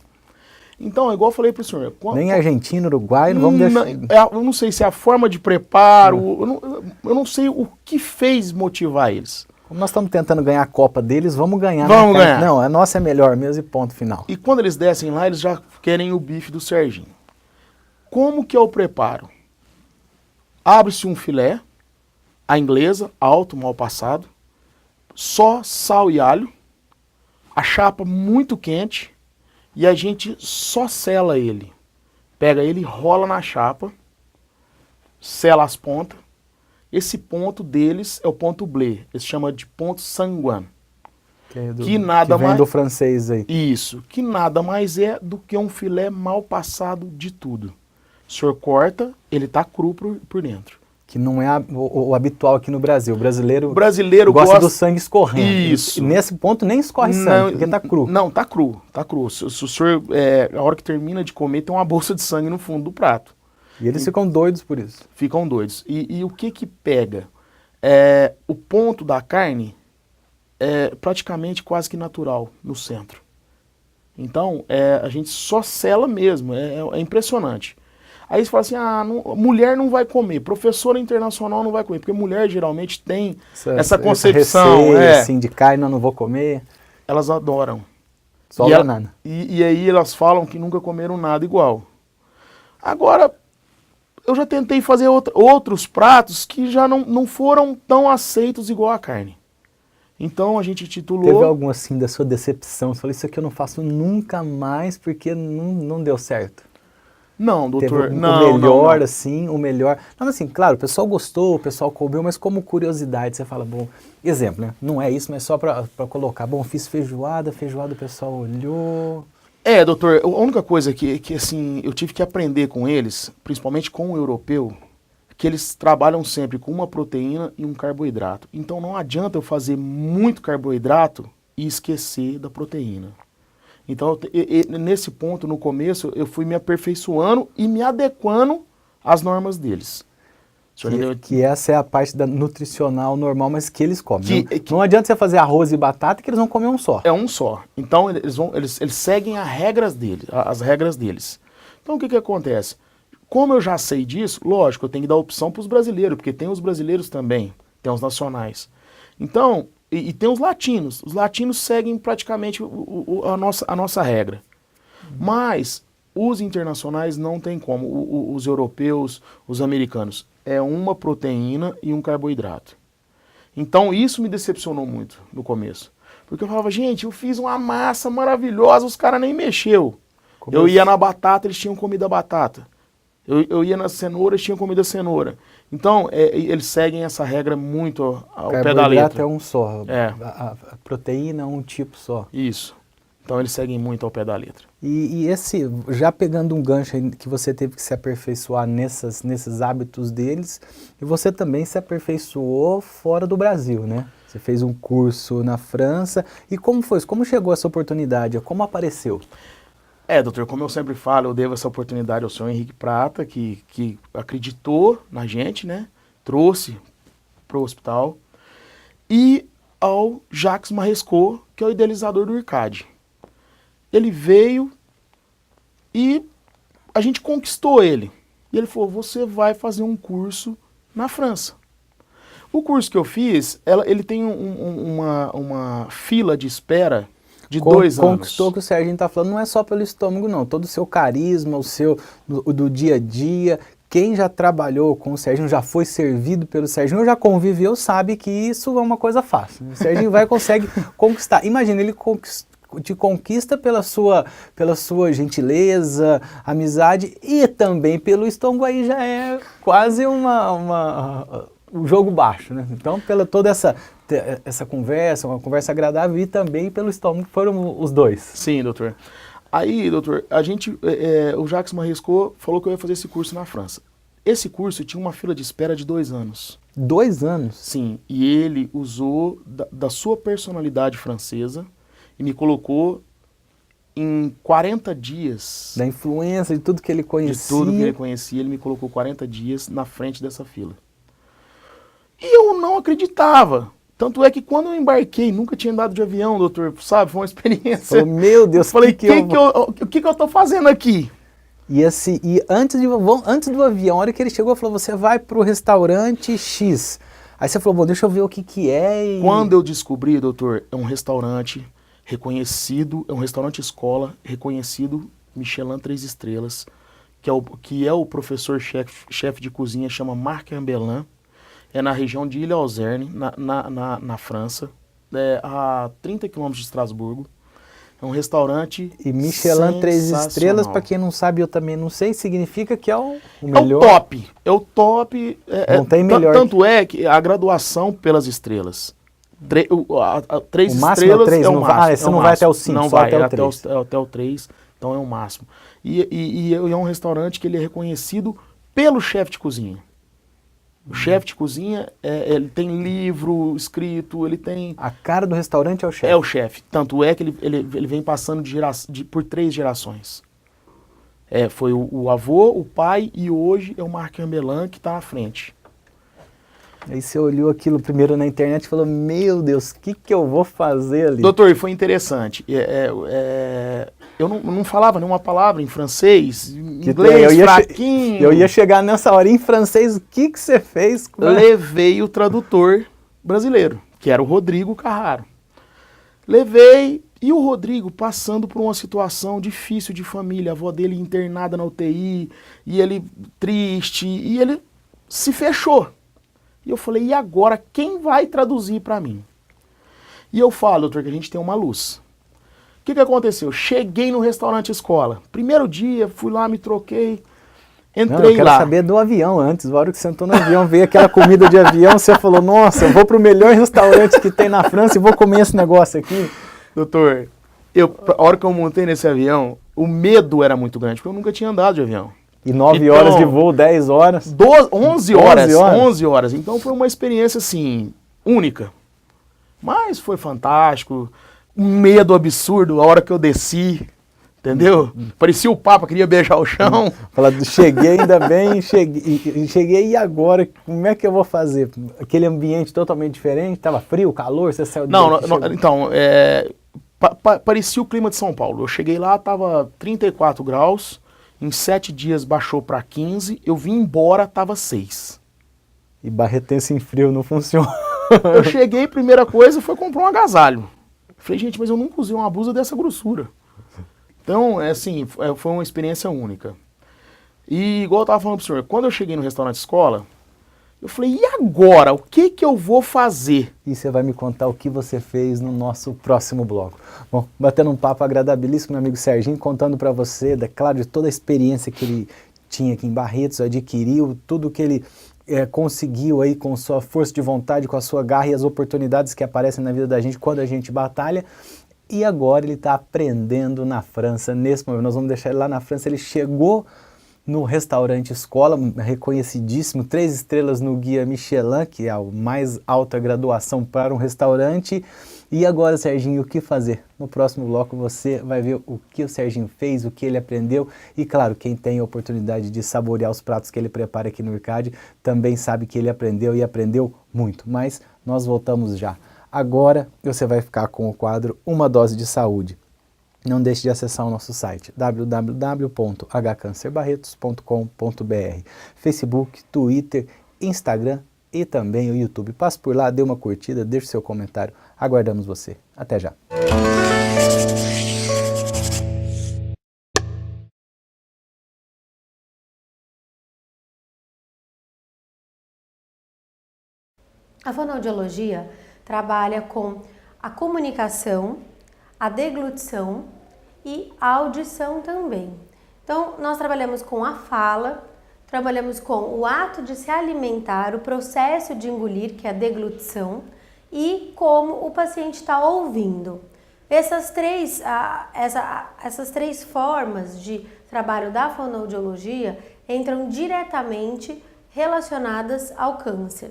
Então, igual eu falei para o senhor... Nem argentino, uruguai, não vamos deixar... Eu não sei se é a forma de preparo, eu não sei o que fez motivar eles. Como nós estamos tentando ganhar a Copa deles, vamos ganhar. Vamos ganhar. Não, a nossa é melhor mesmo e ponto final. E quando eles descem lá, eles já querem o bife do Serginho. Como que é o preparo? Abre-se um filé, a inglesa, alto, mal passado, só sal e alho, a chapa muito quente e a gente só sela ele. Pega ele, rola na chapa, sela as pontas. Esse ponto deles é o ponto bleu, eles chamam de ponto sanguin. Que vem do francês aí. Isso, que nada mais é do que um filé mal passado de tudo. O senhor corta, ele tá cru por dentro. Que não é o habitual aqui no Brasil. O brasileiro gosta do sangue escorrendo. Isso. E nesse ponto nem escorre sangue, porque tá cru. Não, tá cru. Se o senhor, a hora que termina de comer, tem uma bolsa de sangue no fundo do prato. E eles ficam doidos por isso. Ficam doidos. E o que pega? O ponto da carne é praticamente quase que natural no centro. Então, a gente só sela mesmo. É impressionante. Aí você fala assim, mulher não vai comer, professora internacional não vai comer, porque mulher geralmente tem essa concepção. Assim, de carne eu não vou comer. Elas adoram. Sobra nada. E aí elas falam que nunca comeram nada igual. Agora, eu já tentei fazer outros pratos que já não foram tão aceitos igual a carne. Então a gente Teve titulou... algum assim da sua decepção? Você falou, isso aqui eu não faço nunca mais porque não deu certo. Não, Teve doutor, o não, melhor, não. assim, o melhor. Não, mas assim, claro, o pessoal gostou, o pessoal cobrou, mas como curiosidade, você fala, bom, exemplo, né? Não é isso, mas só pra colocar, bom, fiz feijoada o pessoal olhou. Doutor, a única coisa que assim, eu tive que aprender com eles, principalmente com o europeu, que eles trabalham sempre com uma proteína e um carboidrato. Então não adianta eu fazer muito carboidrato e esquecer da proteína. Então, nesse ponto, no começo, eu fui me aperfeiçoando e me adequando às normas deles. Que essa é a parte da nutricional normal, mas que eles comem. Não adianta você fazer arroz e batata que eles vão comer um só. É um só. Então, eles seguem as regras deles. Então, o que acontece? Como eu já sei disso, lógico, eu tenho que dar opção para os brasileiros, porque tem os brasileiros também, tem os nacionais. Então, e tem os latinos. Os latinos seguem praticamente a nossa regra. Mas os internacionais não tem como. Os europeus, os americanos, é uma proteína e um carboidrato. Então isso me decepcionou muito no começo. Porque eu falava, gente, eu fiz uma massa maravilhosa, os caras nem mexeu. Eu ia na batata, eles tinham comido a batata. Eu ia na cenoura, eles tinham comido a cenoura. Então, eles seguem essa regra muito ao pé da letra. O carboidrato é um só, É. A proteína é um tipo só. Isso. Então, eles seguem muito ao pé da letra. E esse, já pegando um gancho aí que você teve que se aperfeiçoar nesses hábitos deles, e você também se aperfeiçoou fora do Brasil, né? Você fez um curso na França. E como foi isso? Como chegou essa oportunidade? Como apareceu? Doutor, como eu sempre falo, eu devo essa oportunidade ao senhor Henrique Prata, que acreditou na gente, né? Trouxe para o hospital. E ao Jacques Marescot, que é o idealizador do IRCAD. Ele veio e a gente conquistou ele. E ele falou, você vai fazer um curso na França. O curso que eu fiz, ele tem uma fila de espera de 2 anos. Conquistou que o Serginho está falando, não é só pelo estômago não, todo o seu carisma, do dia a dia, quem já trabalhou com o Serginho, já foi servido pelo Serginho, já conviveu, sabe que isso é uma coisa fácil. O Serginho consegue conquistar. Imagina, ele te conquista pela sua gentileza, amizade e também pelo estômago, aí já é quase um jogo baixo, né? Então, pela toda essa conversa, uma conversa agradável e também pelo estômago, foram os dois. Sim, doutor. Aí, doutor, o Jacques Marescot falou que eu ia fazer esse curso na França. Esse curso tinha uma fila de espera de 2 anos. 2 anos? Sim, e ele usou da sua personalidade francesa e me colocou em 40 dias. Da influência, de tudo que ele conhecia. De tudo que ele conhecia, ele me colocou 40 dias na frente dessa fila. E eu não acreditava. Tanto é que quando eu embarquei, nunca tinha andado de avião, doutor, sabe? Foi uma experiência. Falou, meu Deus, eu falei, o que eu tô fazendo aqui? E antes do avião, a hora que ele chegou, falou, você vai pro restaurante X. Aí você falou, bom, deixa eu ver o que é. Quando eu descobri, doutor, é um restaurante reconhecido, é um restaurante escola, reconhecido, Michelin 3 estrelas, que é o professor chefe de cozinha, chama Marc Ambelin. É na região de Ile-Auzerne, na França, a 30 km de Estrasburgo. É um restaurante E Michelin 3 estrelas, para quem não sabe, eu também não sei, significa que é o melhor. É o top. Não tem melhor. Tanto é que a graduação pelas estrelas. 3 máximo estrelas é o máximo. Você não vai até o 5, não só vai, até o 3. Até o 3, então é o máximo. E é um restaurante que ele é reconhecido pelo chefe de cozinha. O chefe de cozinha, ele tem livro escrito, ele tem... A cara do restaurante é o chefe. É o chefe. Tanto é que ele vem passando por 3 gerações. Foi o avô, o pai e hoje é o Marc Ambelin que está à frente. Aí você olhou aquilo primeiro na internet e falou, meu Deus, o que eu vou fazer ali? Doutor, foi interessante. Eu não falava nenhuma palavra em francês, inglês, fraquinho. Eu ia chegar nessa hora em francês, o que você fez? Levei o tradutor brasileiro, que era o Rodrigo Carraro. Levei, e o Rodrigo passando por uma situação difícil de família, a avó dele internada na UTI, e ele triste, e ele se fechou. E eu falei, e agora quem vai traduzir para mim? E eu falo, doutor, que a gente tem uma luz. O que aconteceu? Cheguei no restaurante escola. Primeiro dia, fui lá, me troquei, entrei Não, eu quero lá. saber do avião antes. Na hora que você sentou no avião, veio aquela comida de avião, você falou, nossa, eu vou pro melhor restaurante que tem na França e vou comer esse negócio aqui. Doutor, a hora que eu montei nesse avião, o medo era muito grande, porque eu nunca tinha andado de avião. E 9 Então, horas de voo, 10 horas. 11 horas. Então foi uma experiência, assim, única. Mas foi fantástico. Um medo absurdo a hora que eu desci, entendeu? Parecia o Papa, queria beijar o chão. Falar, cheguei ainda bem, cheguei e agora, como é que eu vou fazer? Aquele ambiente totalmente diferente, tava frio, calor, você saiu... Então, parecia o clima de São Paulo. Eu cheguei lá, tava 34 graus, em 7 dias baixou para 15, eu vim embora, tava 6. E barretense em frio não funciona. Eu cheguei, primeira coisa foi comprar um agasalho. Falei, gente, mas eu nunca usei uma blusa dessa grossura. Então, assim, foi uma experiência única. E igual eu estava falando para o senhor, quando eu cheguei no restaurante escola, eu falei, e agora? O que eu vou fazer? E você vai me contar o que você fez no nosso próximo bloco. Bom, batendo um papo agradabilíssimo, meu amigo Serginho, contando para você, claro, de toda a experiência que ele tinha aqui em Barretos, adquiriu, tudo que ele conseguiu aí com sua força de vontade, com a sua garra e as oportunidades que aparecem na vida da gente quando a gente batalha. E agora ele está aprendendo na França, nesse momento. Nós vamos deixar ele lá na França. Ele chegou no restaurante escola, reconhecidíssimo, 3 estrelas no Guia Michelin, que é a mais alta graduação para um restaurante. E agora, Serginho, o que fazer? No próximo bloco você vai ver o que o Serginho fez, o que ele aprendeu. E claro, quem tem a oportunidade de saborear os pratos que ele prepara aqui no IRCAD também sabe que ele aprendeu e aprendeu muito. Mas nós voltamos já. Agora você vai ficar com o quadro Uma Dose de Saúde. Não deixe de acessar o nosso site www.hcancerbarretos.com.br, Facebook, Twitter, Instagram e também o YouTube. Passe por lá, dê uma curtida, deixe seu comentário. Aguardamos você. Até já. A fonoaudiologia trabalha com a comunicação, a deglutição e a audição também. Então, nós trabalhamos com a fala, trabalhamos com o ato de se alimentar, o processo de engolir, que é a deglutição, e como o paciente está ouvindo. Essas três formas de trabalho da fonoaudiologia entram diretamente relacionadas ao câncer.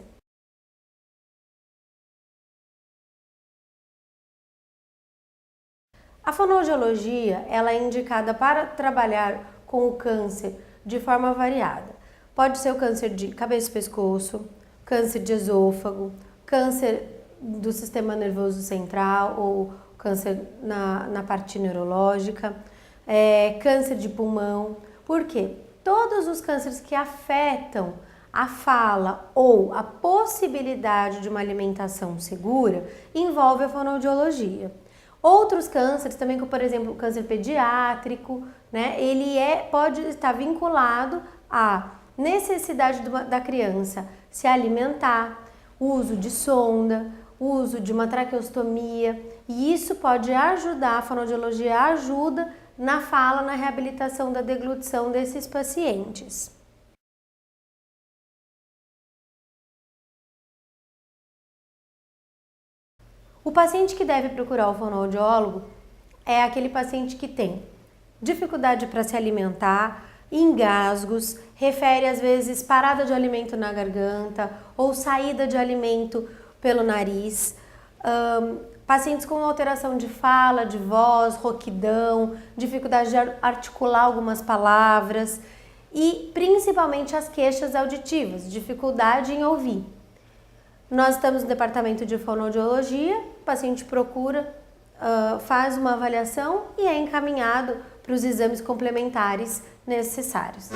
A fonoaudiologia ela é indicada para trabalhar com o câncer de forma variada. Pode ser o câncer de cabeça e pescoço, câncer de esôfago, câncer do sistema nervoso central ou câncer na parte neurológica, câncer de pulmão. Por quê? Todos os cânceres que afetam a fala ou a possibilidade de uma alimentação segura envolve a fonoaudiologia. Outros cânceres também, como por exemplo o câncer pediátrico, né, ele pode estar vinculado à necessidade da criança se alimentar, uso de sonda, uso de uma traqueostomia, e isso pode ajudar, a fonoaudiologia ajuda na fala, na reabilitação da deglutição desses pacientes. O paciente que deve procurar o fonoaudiólogo é aquele paciente que tem dificuldade para se alimentar, engasgos, refere às vezes parada de alimento na garganta ou saída de alimento pelo nariz, pacientes com alteração de fala, de voz, rouquidão, dificuldade de articular algumas palavras e principalmente as queixas auditivas, dificuldade em ouvir. Nós estamos no departamento de fonoaudiologia, o paciente procura, faz uma avaliação e é encaminhado para os exames complementares necessários.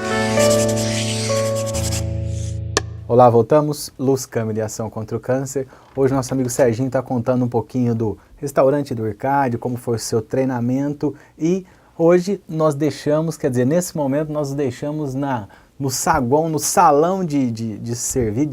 Olá, voltamos. Luz, Câmera e Ação contra o Câncer. Hoje nosso amigo Serginho está contando um pouquinho do restaurante do IRCAD, como foi o seu treinamento e hoje nós deixamos, quer dizer, nesse momento nós deixamos no saguão, no salão de servir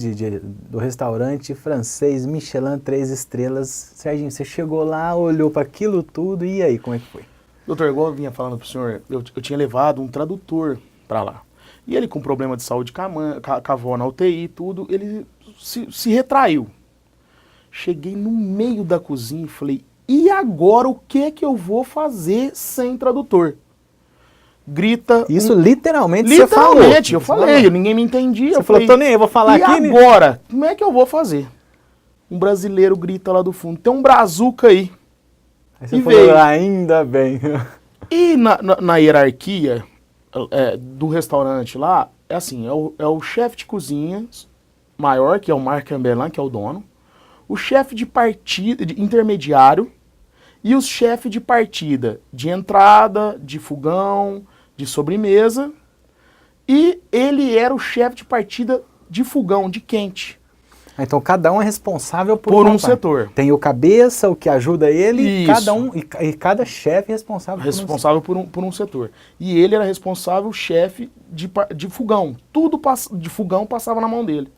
do restaurante francês Michelin 3 estrelas. Serginho, você chegou lá, olhou para aquilo tudo, e aí, como é que foi? Doutor, igual eu vinha falando pro senhor, eu tinha levado um tradutor para lá. E ele, com problema de saúde com a avó na UTI e tudo, ele se retraiu. Cheguei no meio da cozinha e falei, e agora o que eu vou fazer sem tradutor? Grita... Isso literalmente você falou. Literalmente, eu falei, ninguém me entendia. Você falou, tô nem aí, eu vou falar e aqui... E agora? Como é que eu vou fazer? Um brasileiro grita lá do fundo, tem um brazuca aí. Aí você falou, ainda bem. E na hierarquia do restaurante lá, é assim, é o chefe de cozinha maior, que é o Marc Amberlan, que é o dono, o chefe de partida, de intermediário, e os chefes de partida, de entrada, de fogão, de sobremesa, e ele era o chefe de partida de fogão, de quente. Então cada um é responsável por um setor. Tem o cabeça, o que ajuda ele, Isso. e cada chefe é responsável por um setor. E ele era responsável, chefe de fogão. Tudo de fogão passava na mão dele.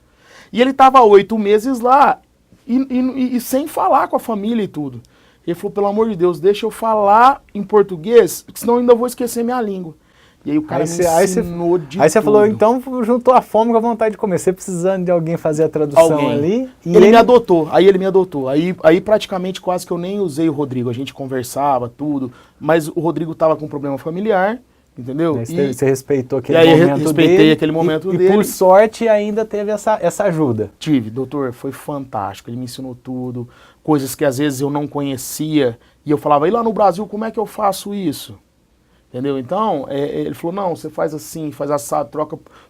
E ele estava 8 meses lá e sem falar com a família e tudo. Ele falou, pelo amor de Deus, deixa eu falar em português, senão eu ainda vou esquecer minha língua. E aí o cara me ensinou de tudo. Aí você falou, então juntou a fome com a vontade de comer. Você precisando de alguém fazer a tradução ali. E ele me adotou. Aí praticamente quase que eu nem usei o Rodrigo. A gente conversava, tudo. Mas o Rodrigo estava com um problema familiar, entendeu? Aí você respeitou aquele momento dele. Respeitei aquele momento dele. E por sorte ainda teve essa ajuda. Tive, doutor, foi fantástico. Ele me ensinou tudo. Coisas que às vezes eu não conhecia. E eu falava, e lá no Brasil, como é que eu faço isso? Entendeu? Então, ele falou, não, você faz assim, faz assado,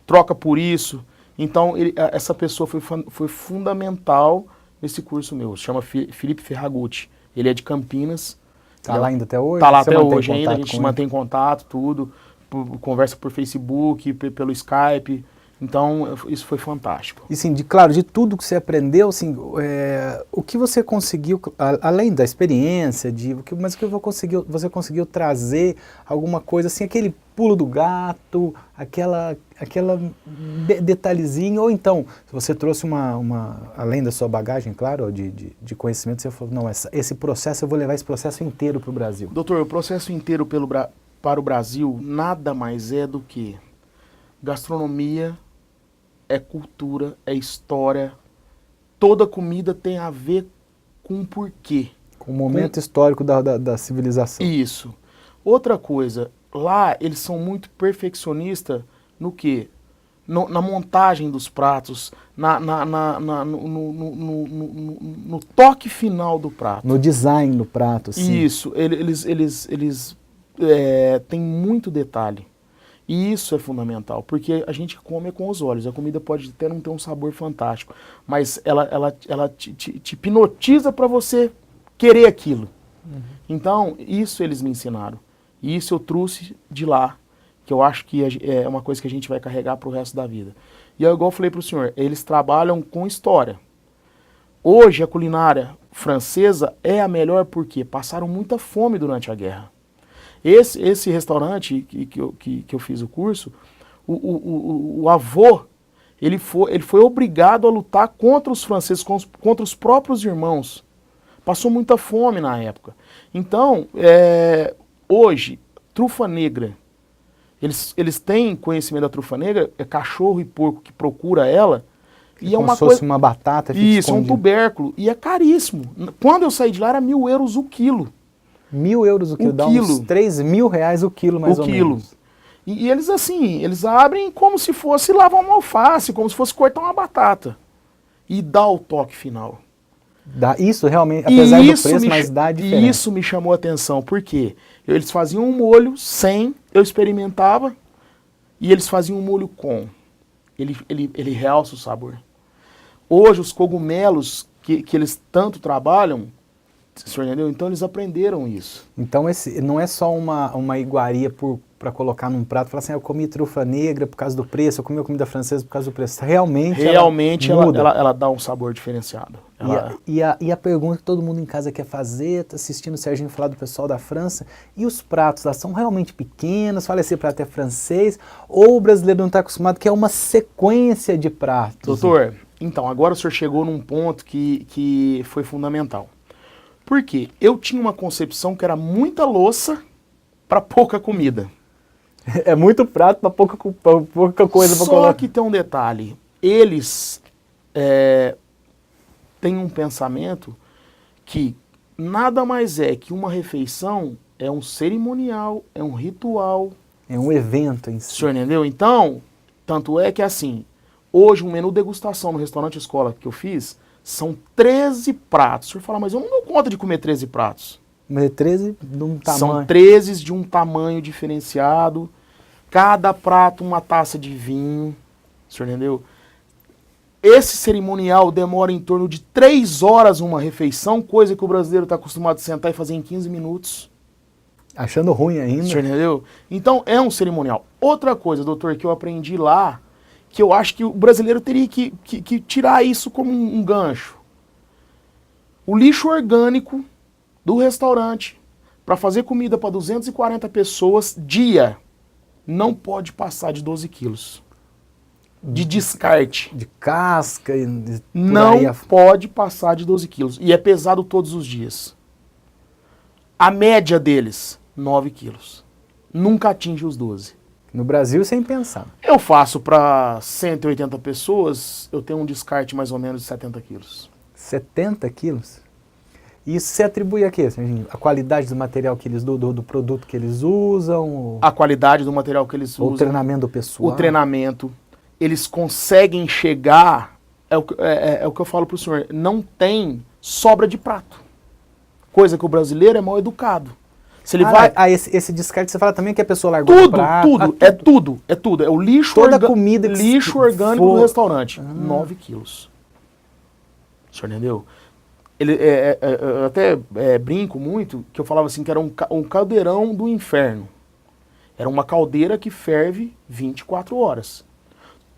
troca por isso. Então, essa pessoa foi fundamental nesse curso meu. Se chama Felipe Ferragutti. Ele é de Campinas. Tá lá ainda até hoje? Tá lá até hoje ainda, a gente mantém contato, tudo. Conversa por Facebook, pelo Skype. Então, isso foi fantástico. E sim, claro, de tudo que você aprendeu, assim, o que você conseguiu, além da experiência, mas o que você conseguiu trazer alguma coisa, assim, aquele pulo do gato, aquela detalhezinho, ou então, se você trouxe além da sua bagagem, claro, de conhecimento, você falou, não, esse processo, eu vou levar esse processo inteiro para o Brasil. Doutor, o processo inteiro para o Brasil nada mais é do que gastronomia, é cultura, é história. Toda comida tem a ver com um porquê. Com o momento histórico da civilização. Isso. Outra coisa, lá eles são muito perfeccionistas no quê? Na montagem dos pratos, no toque final do prato. No design do prato, sim. Isso. Eles têm muito detalhe. E isso é fundamental, porque a gente come com os olhos. A comida pode até não ter um sabor fantástico, mas ela te hipnotiza para você querer aquilo. Uhum. Então, isso eles me ensinaram. E isso eu trouxe de lá, que eu acho que é uma coisa que a gente vai carregar para o resto da vida. E igual eu falei para o senhor, eles trabalham com história. Hoje, a culinária francesa é a melhor porque passaram muita fome durante a guerra. Esse restaurante que eu fiz o curso, o avô, ele foi obrigado a lutar contra os franceses, contra os próprios irmãos. Passou muita fome na época. Então, hoje, trufa negra, eles têm conhecimento da trufa negra, é cachorro e porco que procura ela, e é uma coisa... fosse uma batata. Isso, é um tubérculo, e é caríssimo. Quando eu saí de lá era 1.000 euros o quilo. 1.000 euros o quilo, dá uns R$3.000 o quilo, mais ou menos. E eles assim, eles abrem como se fosse lavar uma alface, como se fosse cortar uma batata. E dá o toque final. Isso realmente, apesar do preço, mas dá a diferença. E isso me chamou a atenção, porque eles faziam um molho sem, eu experimentava, e eles faziam um molho com. Ele realça o sabor. Hoje, os cogumelos que eles tanto trabalham, O senhor entendeu? Então eles aprenderam isso. Então esse não é só uma iguaria para colocar num prato e falar assim, eu comi trufa negra por causa do preço, eu comi a comida francesa por causa do preço. Realmente ela dá um sabor diferenciado. E a pergunta que todo mundo em casa quer fazer, tá assistindo o Serginho falar do pessoal da França, e os pratos lá são realmente pequenos, fala esse prato é francês, ou o brasileiro não está acostumado, que é uma sequência de pratos? Doutor, então, agora o senhor chegou num ponto que foi fundamental. Por quê? Eu tinha uma concepção que era muita louça para pouca comida. É muito prato para pouca coisa para colocar. Só que tem um detalhe. Eles têm um pensamento que nada mais é que uma refeição é um cerimonial, é um ritual. É um evento em si. O senhor entendeu? Então, tanto é que assim, hoje um menu degustação no restaurante escola que eu fiz, são 13 pratos. O senhor fala, mas eu não dou conta de comer 13 pratos. Mas 13 de um tamanho. São 13 de um tamanho diferenciado. Cada prato uma taça de vinho. O senhor entendeu? Esse cerimonial demora em torno de 3 horas uma refeição, coisa que o brasileiro está acostumado a sentar e fazer em 15 minutos. Achando ruim ainda. O senhor entendeu? Então é um cerimonial. Outra coisa, doutor, que eu aprendi lá, que eu acho que o brasileiro teria que tirar isso como um gancho. O lixo orgânico do restaurante para fazer comida para 240 pessoas dia não pode passar de 12 quilos de descarte. De casca e não pode passar de 12 quilos. E é pesado todos os dias. A média deles, 9 quilos. Nunca atinge os 12. No Brasil, sem pensar. Eu faço para 180 pessoas, eu tenho um descarte mais ou menos de 70 quilos. 70 quilos? Isso se atribui a quê, Serginho? A qualidade do material que eles do produto que eles usam? A qualidade do material que eles usam. O treinamento do pessoal? O treinamento. Eles conseguem chegar, é o que eu falo para o senhor, não tem sobra de prato. Coisa que o brasileiro é mal educado. Se ele esse descarte, você fala também que a pessoa largou o prato? É tudo. É o lixo, comida que lixo orgânico do restaurante. 9 quilos. O senhor entendeu? Eu até brinco muito, que eu falava assim, que era um caldeirão do inferno. Era uma caldeira que ferve 24 horas.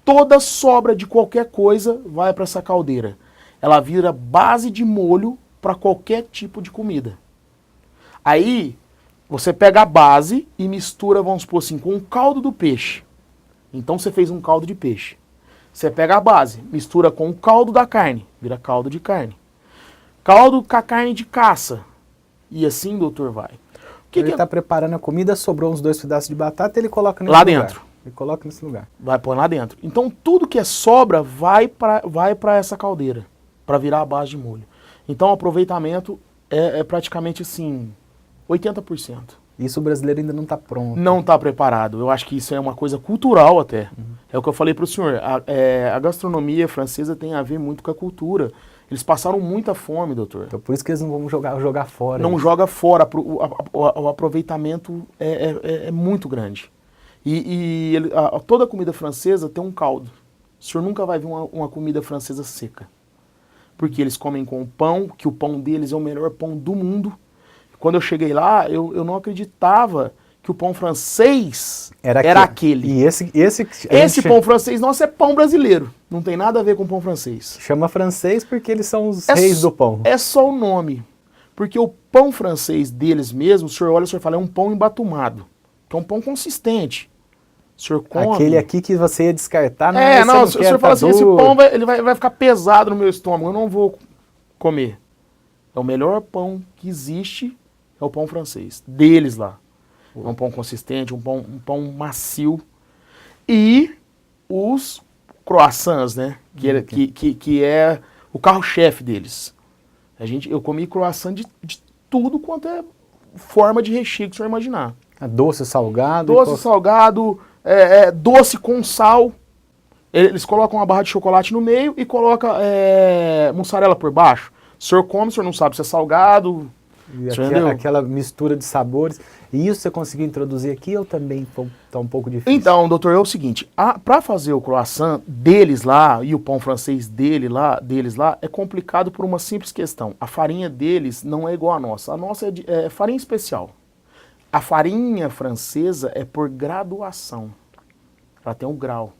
Toda sobra de qualquer coisa vai para essa caldeira. Ela vira base de molho para qualquer tipo de comida. Aí, você pega a base e mistura, vamos supor assim, com o caldo do peixe. Então você fez um caldo de peixe. Você pega a base, mistura com o caldo da carne, vira caldo de carne. Caldo com a carne de caça. E assim, doutor, vai. Ele está preparando a comida, sobrou uns 2 pedaços de batata, ele coloca nesse lá lugar. Dentro. Ele coloca nesse lugar. Vai pôr lá dentro. Então tudo que é sobra vai para essa caldeira, para virar a base de molho. Então o aproveitamento é praticamente assim, 80%. Isso o brasileiro ainda não está pronto. Não está preparado. Eu acho que isso é uma coisa cultural até. É o que eu falei para o senhor. A gastronomia francesa tem a ver muito com a cultura. Eles passaram muita fome, doutor. Então por isso que eles não vão jogar fora. Não joga fora. O aproveitamento é muito grande. Toda comida francesa tem um caldo. O senhor nunca vai ver uma comida francesa seca. Porque eles comem com pão, que o pão deles é o melhor pão do mundo. Quando eu cheguei lá, eu não acreditava que o pão francês era aquele. E esse pão francês nosso é pão brasileiro. Não tem nada a ver com pão francês. Chama francês porque eles são os reis do pão. É só o nome. Porque o pão francês deles mesmo, o senhor olha, o senhor fala, é um pão embatumado. Que é um pão consistente. O senhor come. Aquele aqui que você ia descartar, o senhor fala assim, esse pão vai ficar pesado no meu estômago, eu não vou comer. É o melhor pão que existe, é o pão francês. Deles lá. É um pão consistente, um pão macio. E os croissants, né? Que é o carro-chefe deles. Eu comi croissant de tudo quanto é forma de recheio que o senhor imaginar. Doce, salgado. Doce, salgado, doce com sal. Eles colocam uma barra de chocolate no meio e colocam mussarela por baixo. O senhor come, o senhor não sabe se é salgado. E Você entendeu? aquela mistura de sabores. E isso você conseguiu introduzir aqui ou também tá um pouco difícil? Então, doutor, é o seguinte, para fazer o croissant deles lá e o pão francês deles lá, é complicado por uma simples questão. A farinha deles não é igual à nossa. A nossa é farinha especial. A farinha francesa é por graduação. Ela tem um grau.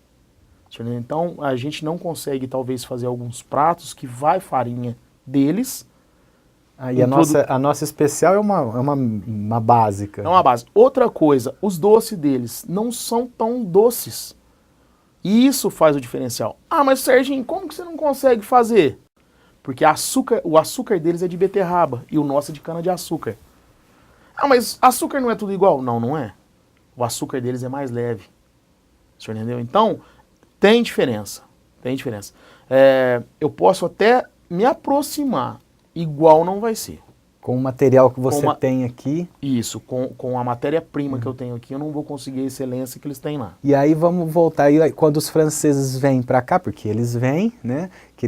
Então, a gente não consegue, talvez, fazer alguns pratos que vai farinha deles. E a nossa especial é uma básica. É uma base. Outra coisa, os doces deles não são tão doces. E isso faz o diferencial. Ah, mas Serginho, como que você não consegue fazer? Porque o açúcar deles é de beterraba e o nosso é de cana-de-açúcar. Ah, mas açúcar não é tudo igual? Não, não é. O açúcar deles é mais leve. O senhor entendeu? Então, tem diferença. Tem diferença. Eu posso até me aproximar. Igual não vai ser. Com o material que você tem aqui. Isso, com a matéria-prima que eu tenho aqui, eu não vou conseguir a excelência que eles têm lá. E aí vamos voltar, e quando os franceses vêm para cá, porque eles vêm, né? Que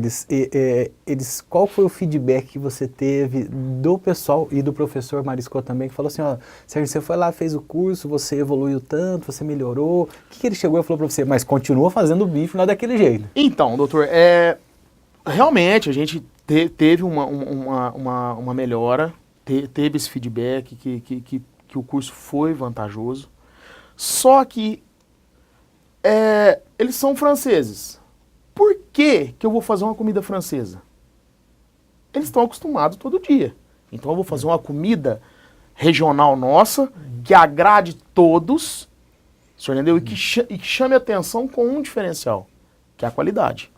qual foi o feedback que você teve do pessoal e do professor Marisco também, que falou assim, ó, Sérgio, você foi lá, fez o curso, você evoluiu tanto, você melhorou. O que ele chegou e falou para você? Mas continua fazendo o bife lá daquele jeito. Então, doutor, realmente a gente teve uma melhora, teve esse feedback que o curso foi vantajoso. Só que eles são franceses. Por que eu vou fazer uma comida francesa? Eles estão acostumados todo dia. Então eu vou fazer uma comida regional nossa, que agrade todos, entendeu? E que chame atenção com um diferencial, que é a qualidade.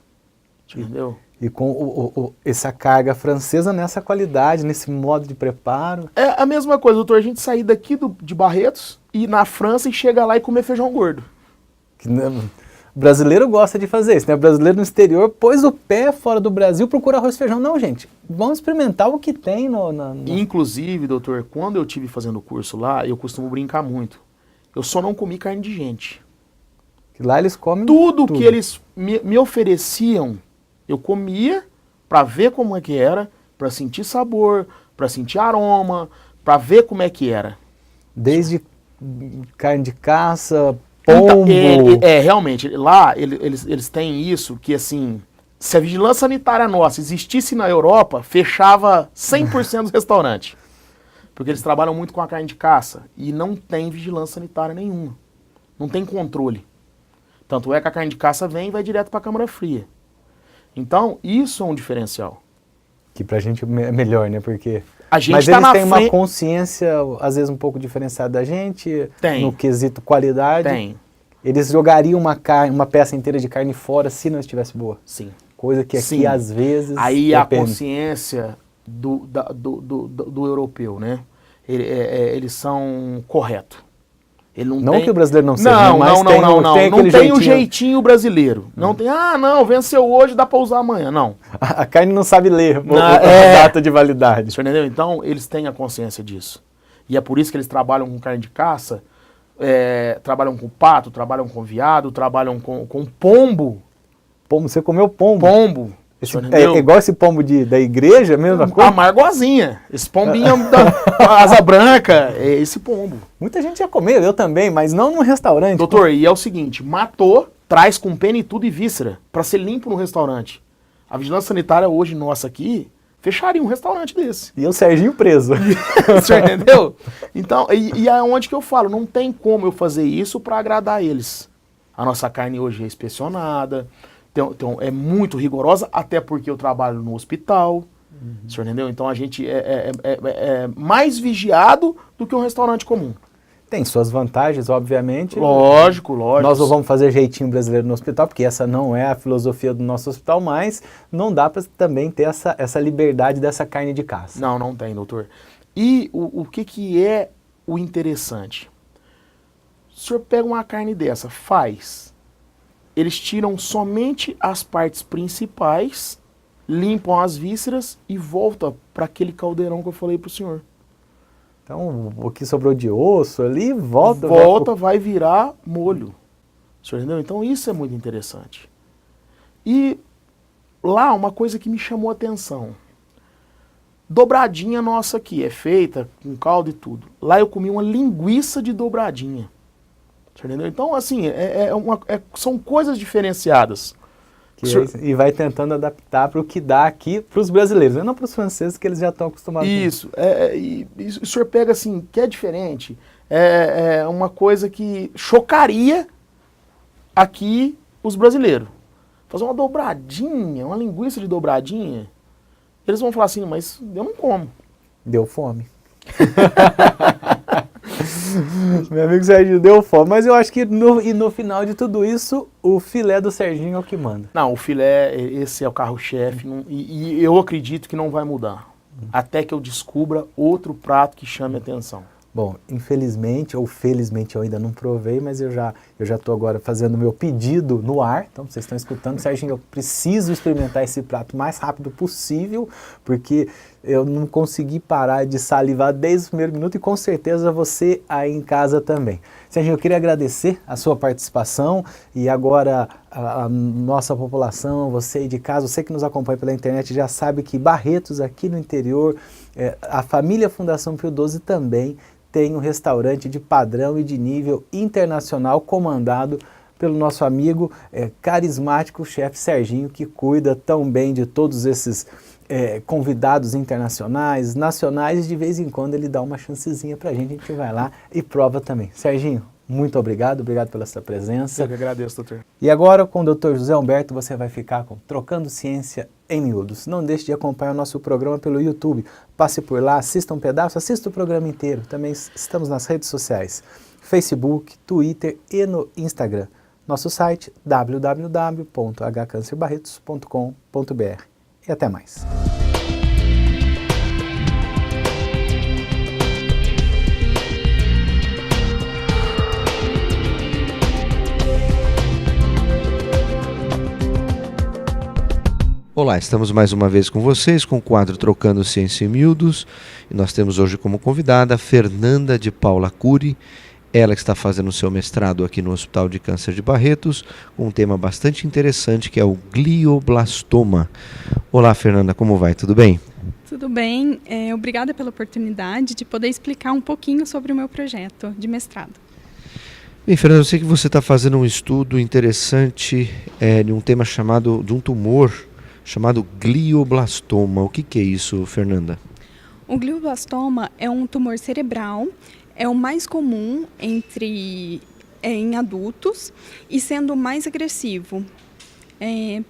Entendeu? E com essa carga francesa nessa qualidade, nesse modo de preparo. É a mesma coisa, doutor, a gente sair daqui de Barretos, ir na França e chegar lá e comer feijão gordo. O brasileiro gosta de fazer isso, né? O brasileiro no exterior pôs o pé fora do Brasil, procura arroz e feijão. Não, gente, vamos experimentar o que tem Inclusive, doutor, quando eu estive fazendo o curso lá, eu costumo brincar muito. Eu só não comi carne de gente. Lá eles comem tudo. Que eles me ofereciam, eu comia para ver como é que era, para sentir sabor, para sentir aroma, para ver como é que era. Desde carne de caça, pombo... Realmente, lá eles têm isso que, assim, se a vigilância sanitária nossa existisse na Europa, fechava 100% dos restaurantes. Porque eles trabalham muito com a carne de caça e não tem vigilância sanitária nenhuma. Não tem controle. Tanto é que a carne de caça vem e vai direto para a câmara fria. Então, isso é um diferencial. Que pra gente é melhor, né? Porque... Mas eles têm uma consciência, às vezes, um pouco diferenciada da gente, no quesito qualidade. Tem. Eles jogariam uma peça inteira de carne fora se não estivesse boa. Sim. Coisa que aqui, às vezes... Aí a consciência do europeu, né? Eles são corretos. Ele não que o brasileiro não seja, não, mas não tem o jeitinho brasileiro. Não tem, venceu hoje, dá para usar amanhã. Não. A carne não sabe ler a data de validade. Você entendeu? Então, eles têm a consciência disso. E é por isso que eles trabalham com carne de caça, trabalham com pato, trabalham com veado, trabalham com pombo. Pombo, você comeu pombo? Pombo. É igual esse pombo da igreja, mesmo? Amargozinha. Esse pombinho da asa branca, é esse pombo. Muita gente já comeu, eu também, mas não num restaurante. Doutor, e é o seguinte, matou, traz com pena e tudo e víscera, para ser limpo no restaurante. A vigilância sanitária hoje nossa aqui, fecharia um restaurante desse. E o Serginho preso. Você entendeu? Então, e é onde que eu falo, não tem como eu fazer isso para agradar eles. A nossa carne hoje é inspecionada, é muito rigorosa, até porque eu trabalho no hospital, o senhor entendeu? Então a gente é mais vigiado do que um restaurante comum. Tem suas vantagens, obviamente. Lógico. Nós não vamos fazer jeitinho brasileiro no hospital, porque essa não é a filosofia do nosso hospital, mas não dá para também ter essa liberdade dessa carne de caça. Não tem, doutor. E o que é o interessante? O senhor pega uma carne dessa, eles tiram somente as partes principais, limpam as vísceras e volta para aquele caldeirão que eu falei para o senhor. Então, o que sobrou de osso ali, volta... vai virar molho. O senhor entendeu? Então, isso é muito interessante. E lá, uma coisa que me chamou a atenção. Dobradinha nossa aqui é feita com caldo e tudo. Lá eu comi uma linguiça de dobradinha. Você entendeu? Então, assim, são coisas diferenciadas. E vai tentando adaptar para o que dá aqui para os brasileiros, não para os franceses, que eles já estão acostumados. Isso. E o senhor pega assim, que é diferente. É uma coisa que chocaria aqui os brasileiros. Fazer uma dobradinha, uma linguiça de dobradinha, eles vão falar assim, mas eu não como. Deu fome. Meu amigo Serginho, deu fome. Mas eu acho que no final de tudo isso, o filé do Serginho é o que manda. Não, o filé, esse é o carro-chefe. E eu acredito que não vai mudar. Até que eu descubra outro prato que chame atenção. Bom, infelizmente ou felizmente eu ainda não provei, mas eu já estou agora fazendo o meu pedido no ar. Então, vocês estão escutando. Serginho, eu preciso experimentar esse prato o mais rápido possível, porque eu não consegui parar de salivar desde o primeiro minuto e com certeza você aí em casa também. Serginho, eu queria agradecer a sua participação e agora a nossa população, você aí de casa, você que nos acompanha pela internet já sabe que Barretos, aqui no interior, a família Fundação Pio XII também tem um restaurante de padrão e de nível internacional comandado pelo nosso amigo carismático chefe Serginho, que cuida tão bem de todos esses convidados internacionais, nacionais, e de vez em quando ele dá uma chancezinha pra gente, a gente vai lá e prova também. Serginho, muito obrigado pela sua presença. Eu que agradeço, doutor. E agora com o Dr. José Humberto você vai ficar com Trocando Ciência em Miúdos. Não deixe de acompanhar o nosso programa pelo YouTube. Passe por lá, assista um pedaço, assista o programa inteiro. Também estamos nas redes sociais, Facebook, Twitter e no Instagram. Nosso site www.hcancerbarretos.com.br. E até mais. Olá, estamos mais uma vez com vocês com o quadro Trocando Ciência em Miúdos e nós temos hoje como convidada Fernanda de Paula Cury, ela que está fazendo o seu mestrado aqui no Hospital de Câncer de Barretos, com um tema bastante interessante que é o glioblastoma. Olá, Fernanda, como vai? Tudo bem? Tudo bem, obrigada pela oportunidade de poder explicar um pouquinho sobre o meu projeto de mestrado. Bem, Fernanda, eu sei que você está fazendo um estudo interessante de um tema de um tumor chamado glioblastoma. O que é isso, Fernanda? O glioblastoma é um tumor cerebral, é o mais comum em adultos e sendo o mais agressivo.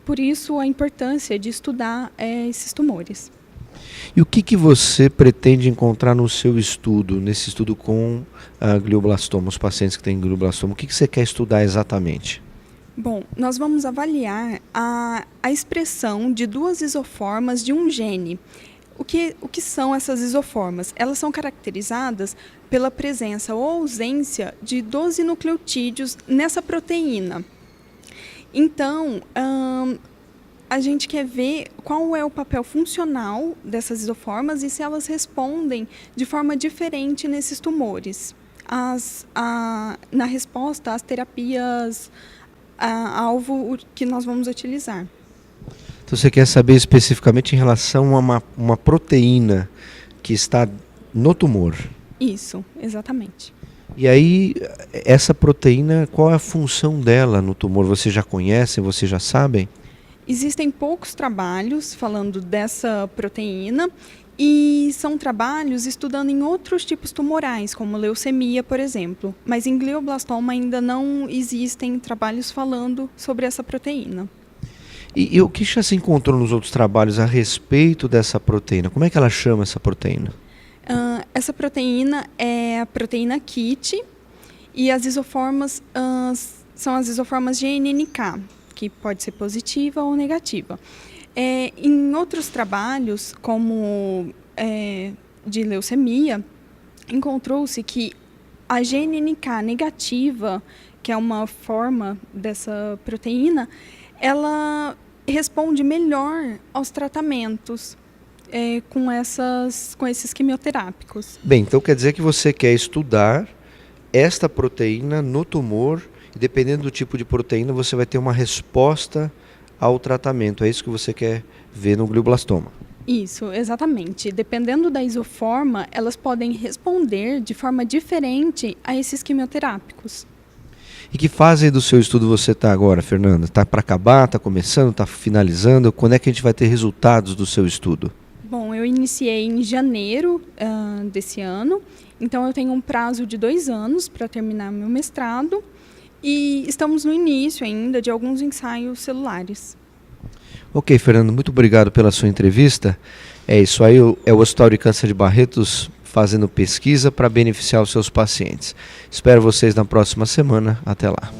Por isso a importância de estudar esses tumores. E o que você pretende encontrar no seu estudo, nesse estudo com glioblastoma, os pacientes que têm glioblastoma? O que você quer estudar exatamente? Bom, nós vamos avaliar a expressão de duas isoformas de um gene. O que são essas isoformas? Elas são caracterizadas pela presença ou ausência de 12 nucleotídeos nessa proteína. Então, a gente quer ver qual é o papel funcional dessas isoformas e se elas respondem de forma diferente nesses tumores. Na resposta às terapias alvo que nós vamos utilizar. Então você quer saber especificamente em relação a uma proteína que está no tumor? Isso, exatamente. E aí, essa proteína, qual é a função dela no tumor? Vocês já conhecem, vocês já sabem? Existem poucos trabalhos falando dessa proteína e são trabalhos estudando em outros tipos tumorais, como leucemia, por exemplo. Mas em glioblastoma ainda não existem trabalhos falando sobre essa proteína. E o que já se encontrou nos outros trabalhos a respeito dessa proteína? Como é que ela chama essa proteína? Essa proteína é a proteína KIT e as isoformas são as isoformas GNNK, que pode ser positiva ou negativa. Em outros trabalhos, como de leucemia, encontrou-se que a GNNK negativa, que é uma forma dessa proteína, ela responde melhor aos tratamentos com esses quimioterápicos. Bem, então quer dizer que você quer estudar esta proteína no tumor e dependendo do tipo de proteína você vai ter uma resposta ao tratamento. É isso que você quer ver no glioblastoma? Isso, exatamente. Dependendo da isoforma, elas podem responder de forma diferente a esses quimioterápicos. E que fase do seu estudo você está agora, Fernanda? Está para acabar, está começando, está finalizando? Quando é que a gente vai ter resultados do seu estudo? Bom, eu iniciei em janeiro desse ano, então eu tenho um prazo de 2 anos para terminar meu mestrado e estamos no início ainda de alguns ensaios celulares. Ok, Fernando, muito obrigado pela sua entrevista. É isso aí, é o Hospital de Câncer de Barretos fazendo pesquisa para beneficiar os seus pacientes. Espero vocês na próxima semana. Até lá.